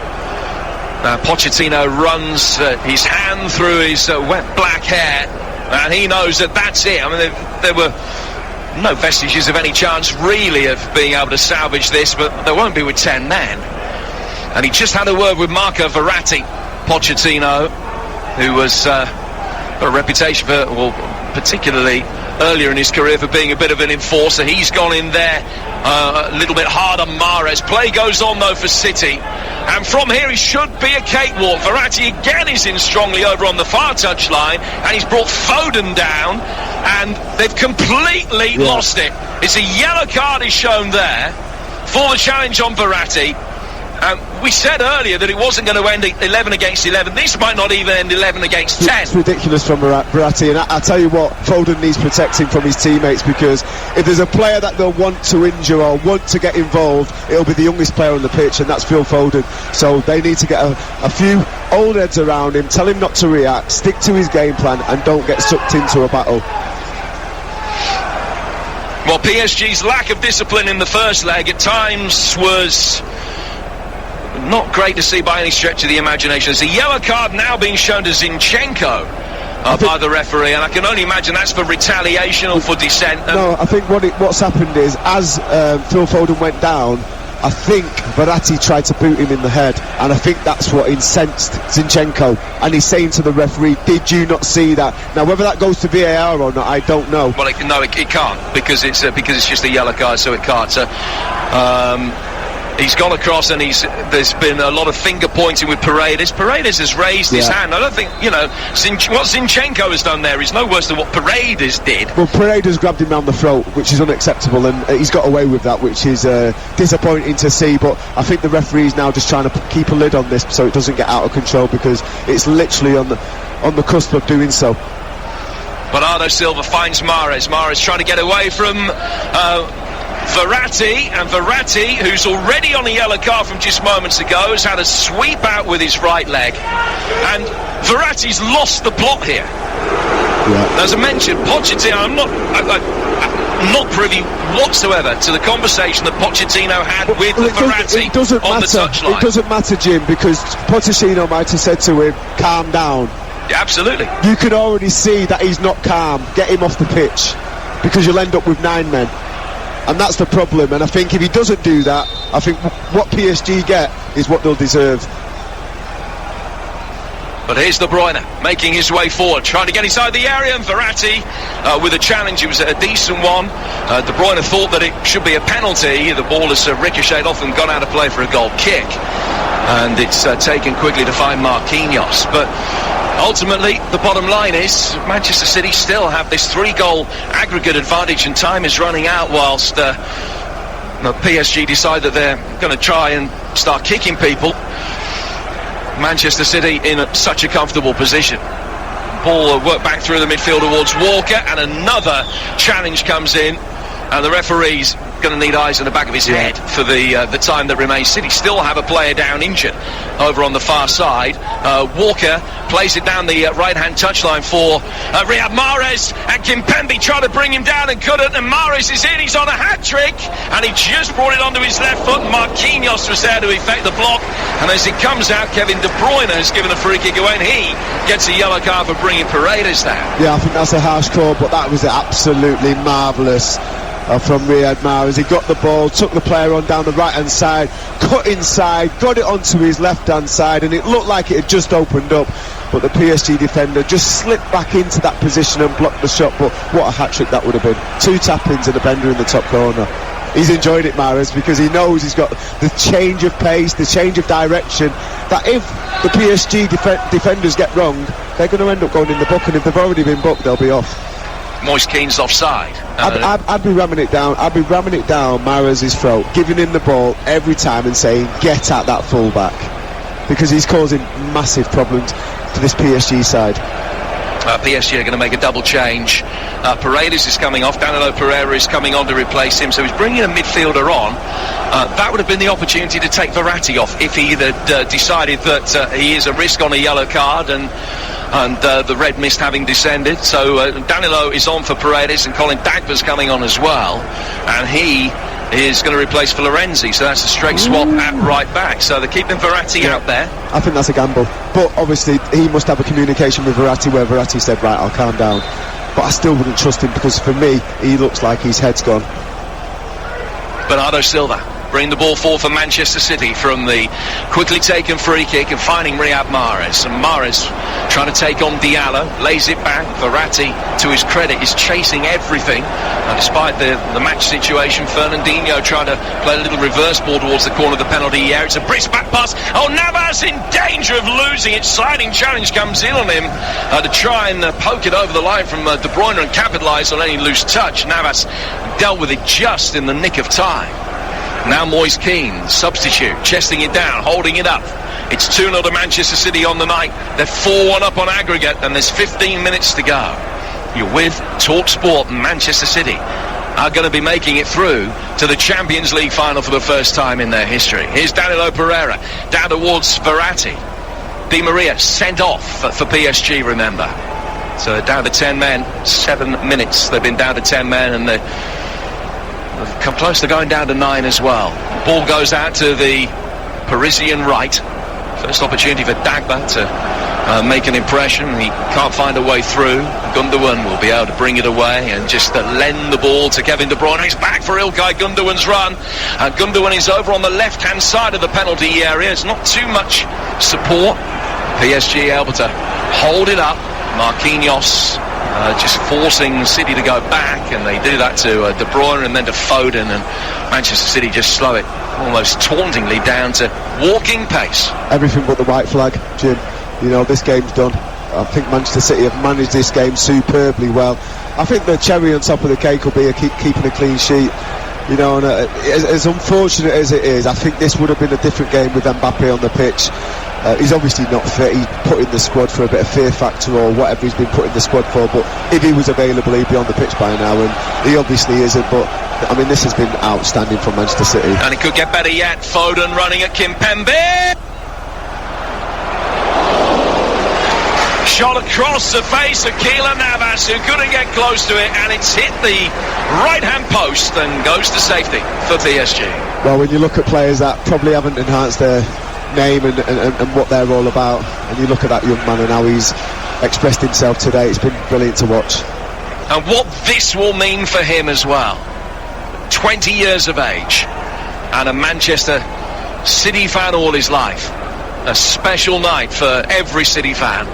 Pochettino runs his hand through his wet black hair, and he knows that that's it. I mean, there were no vestiges of any chance, really, of being able to salvage this, but there won't be with 10 men. And he just had a word with Marco Verratti, Pochettino, who was got a reputation for, well, particularly earlier in his career, for being a bit of an enforcer. He's gone in there a little bit hard on Mahrez. Play goes on, though, for City. And from here, he should be a cakewalk. Verratti again is in strongly over on the far touchline, and he's brought Foden down, and they've completely lost it. It's a yellow card is shown there for the challenge on Verratti. We said earlier that it wasn't going to end 11 against 11. This might not even end 11 against 10. It's ridiculous from Verratti, and I tell you what, Foden needs protecting from his teammates, because if there's a player that they'll want to injure or want to get involved, it'll be the youngest player on the pitch, and that's Phil Foden. So they need to get a few old heads around him, tell him not to react, stick to his game plan, and don't get sucked into a battle. Well, PSG's lack of discipline in the first leg at times was not great to see by any stretch of the imagination. There's a yellow card now being shown to Zinchenko by the referee, and I can only imagine that's for retaliation or for dissent. No, I think what's happened is, as Phil Foden went down, I think Verratti tried to boot him in the head, and I think that's what incensed Zinchenko, and he's saying to the referee, did you not see that? Now, whether that goes to VAR or not, I don't know. Well, it can't, because it's just a yellow card, so it can't. So he's gone across, and there's been a lot of finger pointing with Paredes. Paredes has raised his hand. I don't think, what Zinchenko has done there is no worse than what Paredes did. Well, Paredes grabbed him round the throat, which is unacceptable, and he's got away with that, which is disappointing to see. But I think the referee's now just trying to keep a lid on this so it doesn't get out of control, because it's literally on the cusp of doing so. Bernardo Silva finds Mahrez. Mahrez trying to get away from Verratti, who's already on a yellow card from just moments ago, has had a sweep out with his right leg, and Verratti's lost the plot here. As I mentioned, Pochettino, I'm not privy whatsoever to the conversation that Pochettino had with Verratti on the touchline. It doesn't matter, Jim, because Pochettino might have said to him, calm down. Yeah, absolutely. You can already see that he's not calm. Get him off the pitch, because you'll end up with 9 men. And that's the problem, and I think if he doesn't do that, I think what PSG get is what they'll deserve. But here's De Bruyne making his way forward, trying to get inside the area, and Verratti with a challenge. It was a decent one. De Bruyne thought that it should be a penalty. The ball has ricocheted off and gone out of play for a goal kick, and it's taken quickly to find Marquinhos. But ultimately, the bottom line is Manchester City still have this 3-goal aggregate advantage, and time is running out whilst PSG decide that they're going to try and start kicking people. Manchester City in such a comfortable position. Ball worked back through the midfield towards Walker, and another challenge comes in, and the referee's going to need eyes on the back of his head for the time that remains. City still have a player down injured over on the far side. Walker plays it down the right-hand touchline for Riyad Mahrez, and Kimpembe tried to bring him down and couldn't, and Mahrez is in. He's on a hat-trick, and he just brought it onto his left foot. Marquinhos was there to effect the block, and as it comes out, Kevin De Bruyne has given a free kick away, and he gets a yellow card for bringing Paredes down. Yeah, I think that's a harsh call, but that was absolutely marvellous from Riyad Mahrez. He got the ball, took the player on down the right hand side, cut inside, got it onto his left hand side, and it looked like it had just opened up, but the PSG defender just slipped back into that position and blocked the shot. But what a hat-trick that would have been. 2 tap-ins and a bender in the top corner. He's enjoyed it, Mahrez, because he knows he's got the change of pace, the change of direction, that if the PSG defenders get wrong, they're going to end up going in the book, and if they've already been booked, they'll be off. Moise Keane's offside. I'd be ramming it down. I'd be ramming it down Mahrez's throat, giving him the ball every time and saying, get at that full-back, because he's causing massive problems for this PSG side. PSG are going to make a double change. Paredes is coming off. Danilo Pereira is coming on to replace him, so he's bringing a midfielder on. That would have been the opportunity to take Verratti off if he had decided that he is a risk on a yellow card, and and the red mist having descended. So Danilo is on for Paredes, and Colin Dagba's coming on as well, and he is going to replace Florenzi, so that's a straight swap at right back. So they're keeping Verratti out there. I think that's a gamble, but obviously he must have a communication with Verratti where Verratti said, right, I'll calm down. But I still wouldn't trust him, because for me he looks like his head's gone. Bernardo Silva bring the ball forward for Manchester City from the quickly taken free kick and finding Riyad Mahrez. And Mahrez trying to take on Diallo, lays it back. Verratti, to his credit, is chasing everything. And despite the match situation, Fernandinho trying to play a little reverse ball towards the corner of the penalty area. It's a brisk back pass. Oh, Navas in danger of losing it. Sliding challenge comes in on him to try and poke it over the line from De Bruyne and capitalise on any loose touch. Navas dealt with it just in the nick of time. Now Moise Kean, substitute, chesting it down, holding it up. It's 2-0 to Manchester City on the night. They're 4-1 up on aggregate, and there's 15 minutes to go. You're with TalkSport, and Manchester City are going to be making it through to the Champions League final for the first time in their history. Here's Danilo Pereira, down towards Verratti. Di Maria sent off for PSG, remember. So they're down to 10 men, 7 minutes. They've been down to 10 men, and they've come close to going down to 9 as well. Ball goes out to the Parisian right. First opportunity for Dagba to make an impression. He can't find a way through. Gundogan will be able to bring it away and just lend the ball to Kevin De Bruyne. He's back for Ilkay Gundogan's run. Gundogan is over on the left-hand side of the penalty area. It's not too much support. PSG able to hold it up. Marquinhos just forcing City to go back, and they do that to De Bruyne and then to Foden, and Manchester City just slow it almost tauntingly down to walking pace. Everything but the white flag, Jim. You know, this game's done. I think Manchester City have managed this game superbly well. I think the cherry on top of the cake will be keeping a clean sheet. You know, and as unfortunate as it is, I think this would have been a different game with Mbappe on the pitch. He's obviously not fit. He's put in the squad for a bit of fear factor or whatever he's been put in the squad for, but if he was available he'd be on the pitch by now, and he obviously isn't. But I mean, this has been outstanding from Manchester City. And it could get better yet. Foden running at Kimpembe. Shot across the face of Keylor Navas, who couldn't get close to it, and it's hit the right-hand post and goes to safety for PSG. Well, when you look at players that probably haven't enhanced their name and what they're all about, and you look at that young man and how he's expressed himself today, it's been brilliant to watch. And what this will mean for him as well. 20 years of age and a Manchester City fan all his life. A special night for every City fan.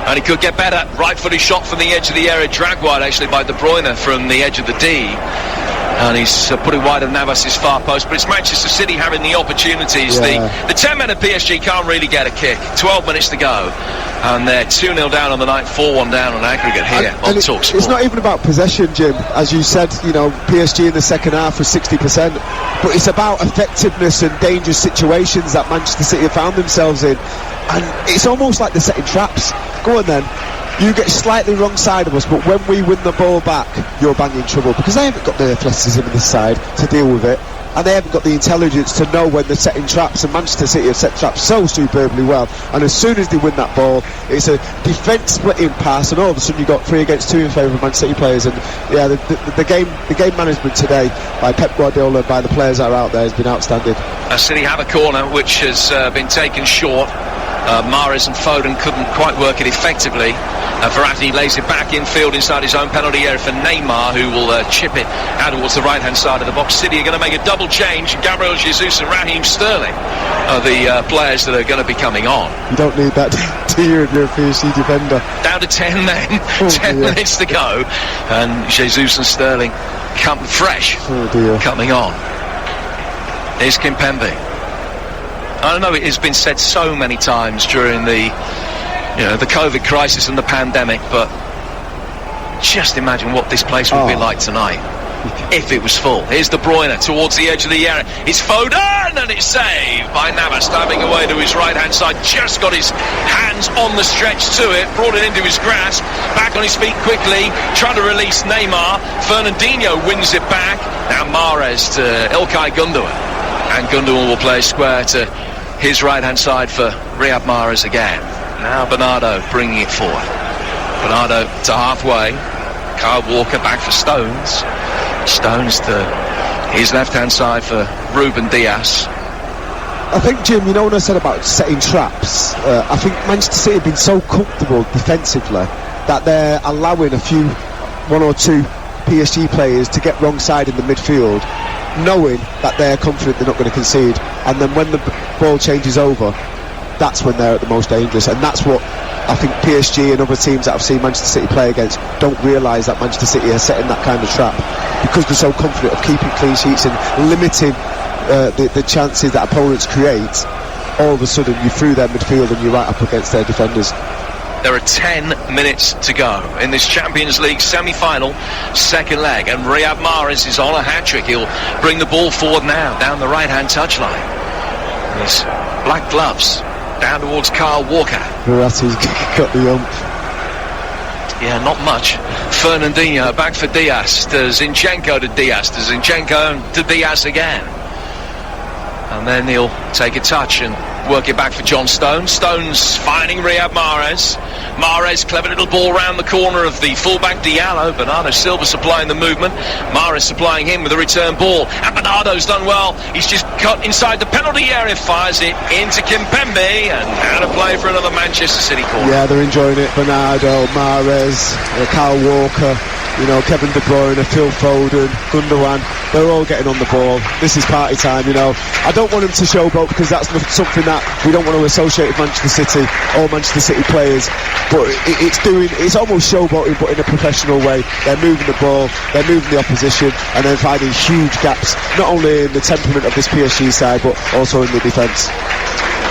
And he could get better. Right-footed shot from the edge of the area, dragged wide actually by De Bruyne from the edge of the D. And he's put it wide of Navas' far post, but it's Manchester City having the opportunities. Yeah. The 10 men of PSG can't really get a kick. 12 minutes to go, and they're 2-0 down on the night, 4-1 down on aggregate here on TalkSport. It's not even about possession, Jim. As you said, you know, PSG in the second half was 60%, but it's about effectiveness and dangerous situations that Manchester City have found themselves in. And it's almost like they're setting traps. Go on then. You get slightly wrong side of us, but when we win the ball back, you're banging trouble, because they haven't got the athleticism in this side to deal with it, and they haven't got the intelligence to know when they're setting traps. And Manchester City have set traps so superbly well, and as soon as they win that ball, it's a defence splitting pass, and all of a sudden you've got 3 against 2 in favour of Man City players. And yeah, the game management today by Pep Guardiola and by the players that are out there has been outstanding. City have a corner which has been taken short. Mahrez and Foden couldn't quite work it effectively. Verratti lays it back infield inside his own penalty area for Neymar, who will chip it out towards the right-hand side of the box. City are going to make a double change. Gabriel Jesus and Raheem Sterling are the players that are going to be coming on. You don't need that, do you, if you're a PSG defender? Down to 10 men, 10 minutes to go, and Jesus and Sterling come fresh, coming on. Here's Kimpembe. I don't know, it has been said so many times during the COVID crisis and the pandemic, but just imagine what this place would be like tonight if it was full. Here's De Bruyne towards the edge of the area. It's Foden, and it's saved by Navas, diving away to his right-hand side. Just got his hands on the stretch to it, brought it into his grasp, back on his feet quickly, trying to release Neymar. Fernandinho wins it back. Now Mahrez to Ilkay Gundogan, and Gundogan will play square to his right-hand side for Riyad Mahrez again. Now Bernardo bringing it forward. Bernardo to halfway. Kyle Walker back for Stones. Stones to his left-hand side for Ruben Dias. I think, Jim, you know when I said about setting traps, I think Manchester City have been so comfortable defensively that they're allowing one or two PSG players to get wrong side in the midfield, knowing that they're confident they're not going to concede, and then when the ball changes over, that's when they're at the most dangerous. And that's what I think PSG and other teams that I've seen Manchester City play against don't realise, that Manchester City are setting that kind of trap because they're so confident of keeping clean sheets and limiting the chances that opponents create. All of a sudden you through their midfield and you're right up against their defenders. There are 10 minutes to go in this Champions League semi-final second leg, and Riyad Mahrez is on a hat-trick. He'll bring the ball forward now down the right-hand touchline. His black gloves down towards Kyle Walker. Verratti's got the ump. Yeah, not much. Fernandinho back for Diaz, to Zinchenko to Diaz, to Zinchenko to Diaz again. And then he'll take a touch and work it back for John Stones. Stones finding Riyad Mahrez. Mahrez, clever little ball round the corner of the fullback Diallo. Bernardo Silva supplying the movement. Mahrez supplying him with a return ball. And Bernardo's done well. He's just cut inside the penalty area, fires it into Kimpembe, and out of play for another Manchester City corner. Yeah, they're enjoying it. Bernardo, Mahrez, Kyle Walker, you know, Kevin De Bruyne, Phil Foden, Gundogan, they're all getting on the ball. This is party time, you know. I don't want them to showboat because that's something that we don't want to associate with Manchester City or Manchester City players, but it's almost showboating but in a professional way. They're moving the ball, they're moving the opposition, and then finding huge gaps, not only in the temperament of this PSG side but also in the defence.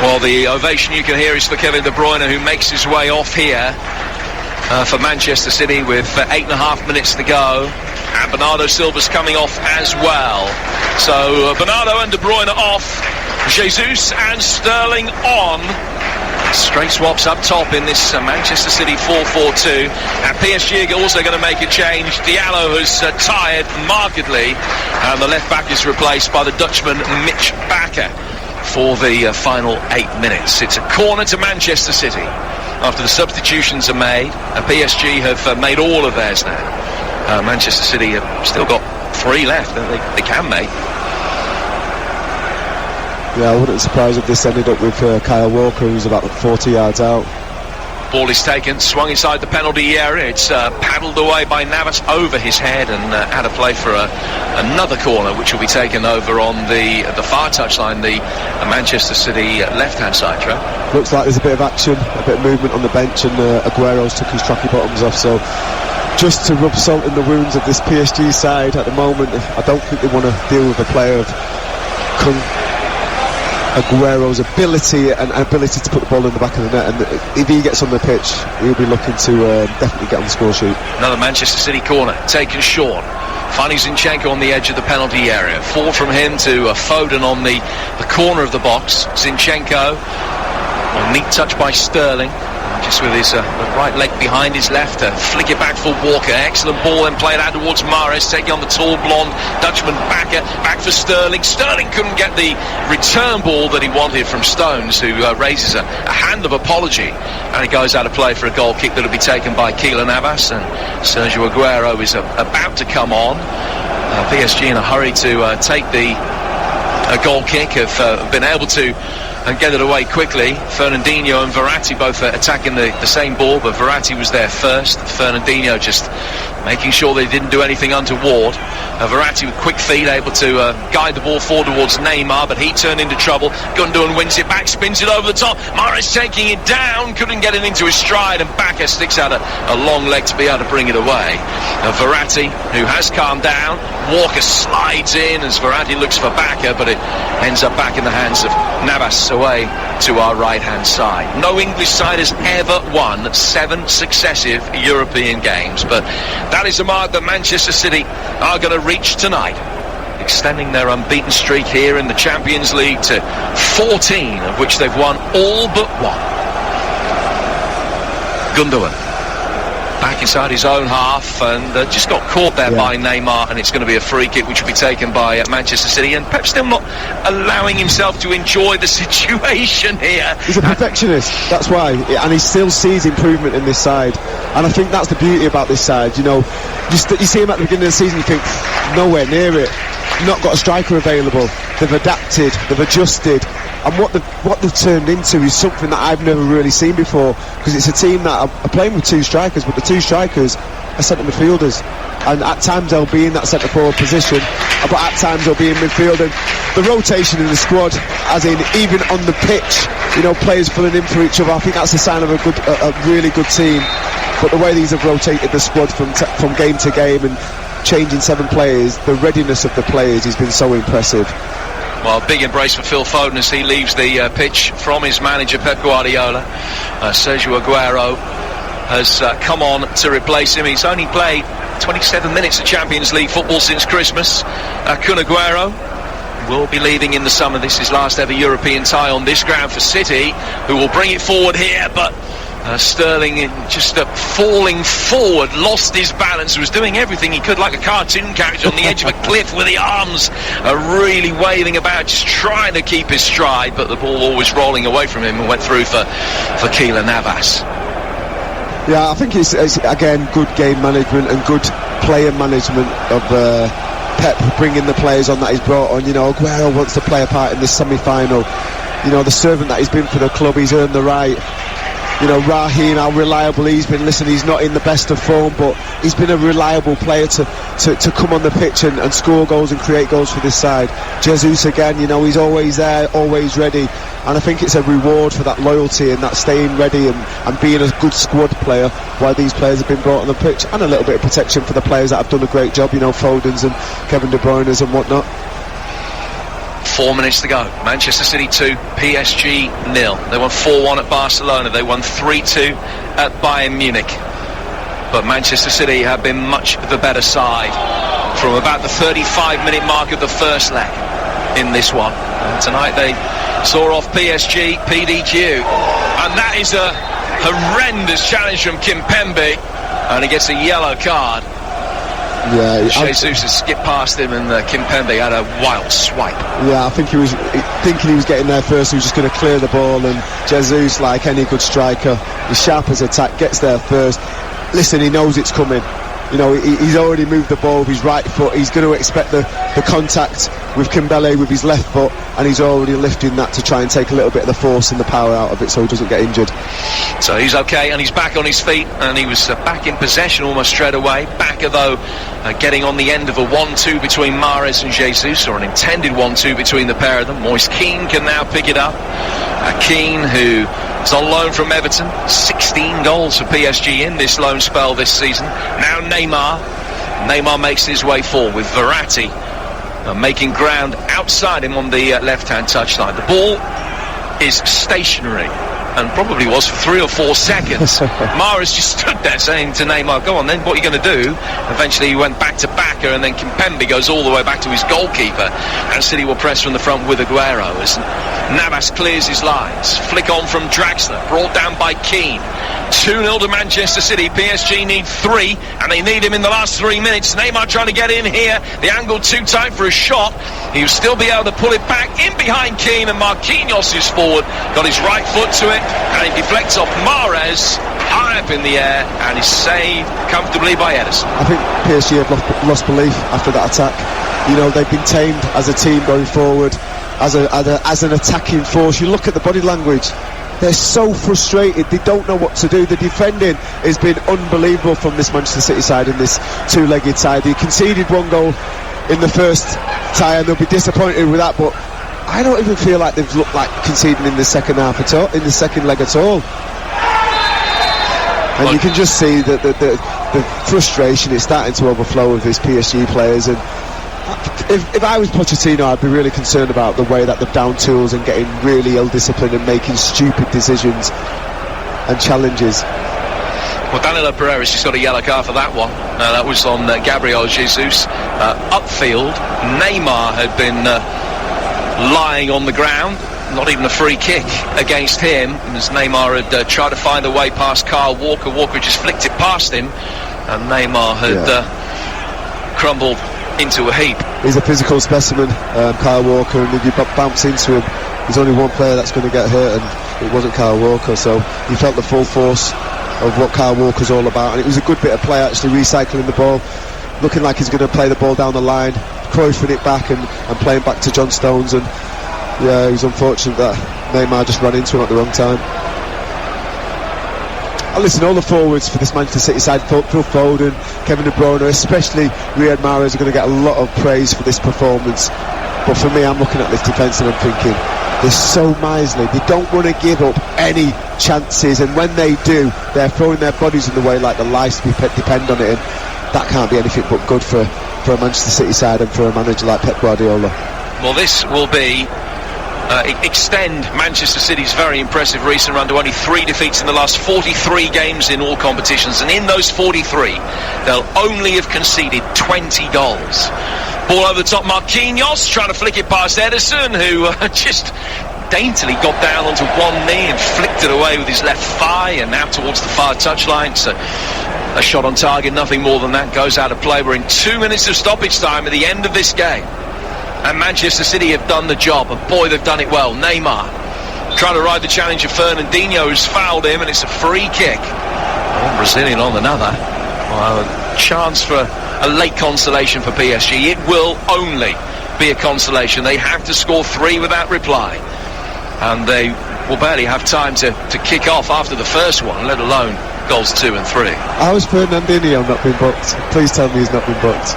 Well, the ovation you can hear is for Kevin De Bruyne, who makes his way off here for Manchester City with 8.5 minutes to go, and Bernardo Silva's coming off as well. So Bernardo and De Bruyne off, Jesus and Sterling on. Straight swaps up top in this Manchester City 4-4-2, and PSG are also going to make a change. Diallo has tired markedly, and the left back is replaced by the Dutchman Mitch Bakker for the final 8 minutes. It's a corner to Manchester City after the substitutions are made, and PSG have made all of theirs now. Manchester City have still got 3 left that they can make. Yeah, I wouldn't be surprised if this ended up with Kyle Walker, who's about 40 yards out. Ball is taken, swung inside the penalty area. It's paddled away by Navas over his head, and out of play for another corner, which will be taken over on the far touchline, the Manchester City left-hand side. Trent? Looks like there's a bit of action, a bit of movement on the bench, and Aguero's took his tracky bottoms off. So just to rub salt in the wounds of this PSG side at the moment, I don't think they want to deal with a player of Aguero's ability and ability to put the ball in the back of the net, and if he gets on the pitch, he'll be looking to definitely get on the score sheet. Another Manchester City corner taken short, finding Zinchenko on the edge of the penalty area. Fall from him to Foden on the corner of the box. Zinchenko, a neat touch by Sterling, just with his right leg behind his left, flick it back for Walker. Excellent ball, then played out towards Mahrez, taking on the tall blonde Dutchman Bakker. Back for Sterling. Sterling couldn't get the return ball that he wanted from Stones, who raises a hand of apology, and it goes out of play for a goal kick that will be taken by Keylor Navas, and Sergio Aguero is about to come on. PSG in a hurry to take the goal kick, have been able to and get it away quickly. Fernandinho and Verratti both attacking the same ball, but Verratti was there first. Fernandinho just making sure they didn't do anything untoward. Verratti with quick feet, able to guide the ball forward towards Neymar, but he turned into trouble. Gundogan wins it back, spins it over the top. Mahrez taking it down, couldn't get it into his stride, and Bakker sticks out a long leg to be able to bring it away. Verratti, who has calmed down, Walker slides in as Verratti looks for Bakker, but it ends up back in the hands of Navas away to our right-hand side. No English side has ever won 7 successive European games, but that is a mark that Manchester City are going to reach tonight, extending their unbeaten streak here in the Champions League to 14, of which they've won all but 1. Gundogan back inside his own half, and just got caught there by Neymar, and it's going to be a free kick which will be taken by Manchester City, and Pep still not allowing himself to enjoy the situation here. He's a perfectionist, that's why, and he still sees improvement in this side, and I think that's the beauty about this side. You know, you see him at the beginning of the season, you think, nowhere near it, not got a striker available. They've adapted, they've adjusted, and what they've turned into is something that I've never really seen before, because it's a team that are playing with two strikers, but the two strikers are centre midfielders, and at times they'll be in that centre forward position, but at times they'll be in midfield, and the rotation in the squad, as in even on the pitch, you know, players filling in for each other, I think that's a sign of a really good team. But the way these have rotated the squad from game to game and changing 7 players, the readiness of the players has been so impressive. Well, big embrace for Phil Foden as he leaves the pitch from his manager Pep Guardiola. Sergio Aguero has come on to replace him. He's only played 27 minutes of Champions League football since Christmas. Kun Aguero will be leaving in the summer. This is his last ever European tie on this ground for City, who will bring it forward here, but Sterling just falling forward, lost his balance, was doing everything he could like a cartoon character on the edge of a cliff with the arms really waving about, just trying to keep his stride, but the ball always rolling away from him and went through for Keylor Navas. Yeah, I think it's again good game management and good player management of Pep bringing the players on that he's brought on. You know, Aguero wants to play a part in this semi-final. You know, the servant that he's been for the club, he's earned the right. You know, Raheem, how reliable he's been. Listen, he's not in the best of form, but he's been a reliable player to come on the pitch and score goals and create goals for this side. Jesus again, you know, he's always there, always ready, and I think it's a reward for that loyalty and that staying ready and being a good squad player while these players have been brought on the pitch, and a little bit of protection for the players that have done a great job, you know, Foden's and Kevin De Bruyne's and whatnot. 4 minutes to go. Manchester City 2, PSG 0. They won 4-1 at Barcelona. They won 3-2 at Bayern Munich. But Manchester City have been much the better side from about the 35-minute mark of the first leg in this one. And tonight they saw off PSG, PDQ. And that is a horrendous challenge from Kimpembe. And he gets a yellow card. Yeah, Jesus has skipped past him, and Kimpembe had a wild swipe. Yeah, I think he was thinking he was getting there first. He was just going to clear the ball, and Jesus, like any good striker, he's sharp as attack, gets there first. Listen, he knows it's coming. You know, he's already moved the ball with his right foot. He's going to expect the contact with Kimbele with his left foot, and he's already lifting that to try and take a little bit of the force and the power out of it so he doesn't get injured. So he's okay, and he's back on his feet, and he was back in possession almost straight away. Back, though, getting on the end of a 1-2 between Mahrez and Jesus, or an intended 1-2 between the pair of them. Moise Kean can now pick it up. Kean, who is on loan from Everton, 16 goals for PSG in this loan spell this season. Now Neymar makes his way forward with Verratti making ground outside him on the left-hand touchline. The ball is stationary, and probably was for 3 or 4 seconds. Mahrez just stood there saying to Neymar, go on then, what are you going to do? Eventually he went back to backer, and then Kimpembe goes all the way back to his goalkeeper, and City will press from the front with Aguero as Navas clears his lines. Flick on from Draxler, brought down by Keane. 2-0 to Manchester City. PSG need 3, and they need him in the last 3 minutes. Neymar trying to get in here. The angle too tight for a shot. He'll still be able to pull it back in behind Keane, and Marquinhos is forward. Got his right foot to it, and he deflects off Mahrez high up in the air, and is saved comfortably by Ederson. I think PSG have lost belief after that attack. You know, they've been tamed as a team going forward, as an attacking force. You look at the body language. They're so frustrated, they don't know what to do. The defending has been unbelievable from this Manchester City side in this two-legged side. They conceded 1 goal in the first tie, and they'll be disappointed with that, but I don't even feel like they've looked like conceding in the second half at all, in the second leg at all. And you can just see that the frustration is starting to overflow with these PSG players, and if I was Pochettino, I'd be really concerned about the way that they're down tools and getting really ill-disciplined and making stupid decisions and challenges. Well, Danilo Pereira's just got a yellow card for that one. That was on Gabriel Jesus. Upfield, Neymar had been lying on the ground. not even a free kick against him, as Neymar had tried to find a way past Kyle Walker. Walker just flicked it past him, and Neymar had crumbled into a heap. He's a physical specimen, Kyle Walker, and if you bounce into him, there's only one player that's going to get hurt, and it wasn't Kyle Walker. So he felt the full force of what Kyle Walker's all about, and it was a good bit of play, actually, recycling the ball, looking like he's going to play the ball down the line, Cruyffing it back and playing back to John Stones, and yeah, it was unfortunate that Neymar just ran into him at the wrong time. And listen, all the forwards for this Manchester City side, Phil Foden, Kevin De Bruyne, especially Riyad Mahrez, are going to get a lot of praise for this performance. But for me, I'm looking at this defence and I'm thinking, they're so miserly. They don't want to give up any chances, and when they do, they're throwing their bodies in the way like the lives depend on it, and that can't be anything but good for a Manchester City side and for a manager like Pep Guardiola. Well, this will be extend Manchester City's very impressive recent run to only 3 defeats in the last 43 games in all competitions, and in those 43 they'll only have conceded 20 goals. Ball over the top, Marquinhos trying to flick it past Ederson, who just daintily got down onto one knee and flicked it away with his left thigh and out towards the far touchline. So a shot on target, nothing more than that, goes out of play. We're in 2 minutes of stoppage time at the end of this game, and Manchester City have done the job, and boy, they've done it well. Neymar trying to ride the challenge of Fernandinho, who's fouled him, and it's a free kick. One Brazilian on another. Well, a chance for a late consolation for PSG. It will only be a consolation. They have to score 3 without reply, and they will barely have time to kick off after the first one, let alone goals 2 and 3. How has Fernandinho not been booked? Please tell me he's not been booked.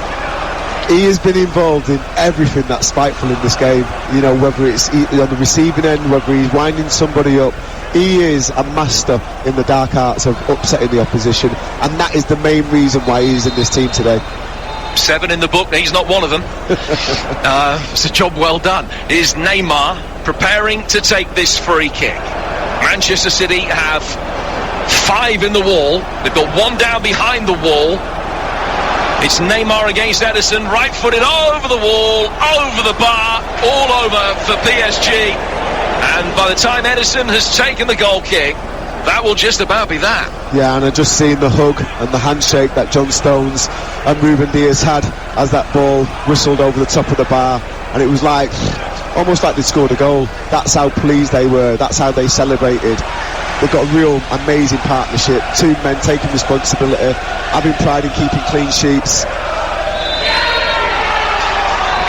He has been involved in everything that's spiteful in this game, you know, whether it's on the receiving end, whether he's winding somebody up. He is a master in the dark arts of upsetting the opposition, and that is the main reason why he's in this team today. 7 in the book, he's not one of them. It's a job well done. Is Neymar preparing to take this free kick? Manchester City have 5 in the wall. They've got 1 down behind the wall. It's Neymar against Ederson, right-footed over the wall, over the bar, all over for PSG. And by the time Ederson has taken the goal kick, that will just about be that. Yeah, and I just seen the hug and the handshake that John Stones and Ruben Dias had as that ball whistled over the top of the bar, and it was like, almost like they scored a goal. That's how pleased they were, that's how they celebrated. They've got a real amazing partnership, 2 men taking responsibility, having pride in keeping clean sheets.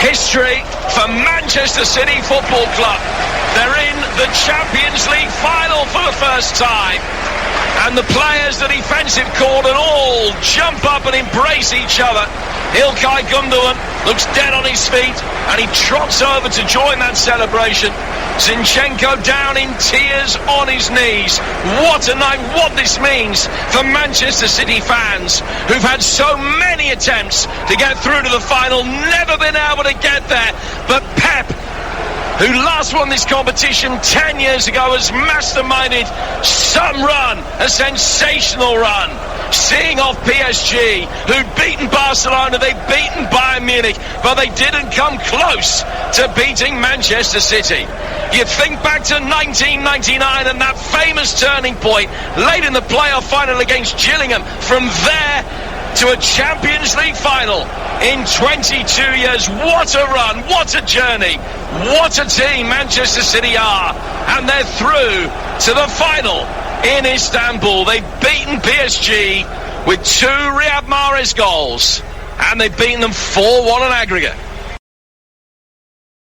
History for Manchester City Football Club. They're in the Champions League final for the first time, and the players, the defensive cordon, all jump up and embrace each other. İlkay Gundogan looks dead on his feet, and he trots over to join that celebration. Zinchenko down in tears on his knees. What a night, what this means for Manchester City fans who've had so many attempts to get through to the final, never been able to get there. But Pep, who last won this competition 10 years ago, has masterminded some run, a sensational run, seeing off PSG, who'd beaten Barcelona, they'd beaten Bayern Munich, but they didn't come close to beating Manchester City. You think back to 1999 and that famous turning point late in the playoff final against Gillingham. From there to a Champions League final in 22 years. What a run, what a journey, what a team Manchester City are. And they're through to the final in Istanbul. They've beaten PSG with 2 Riyad Mahrez goals, and they've beaten them 4-1 on aggregate.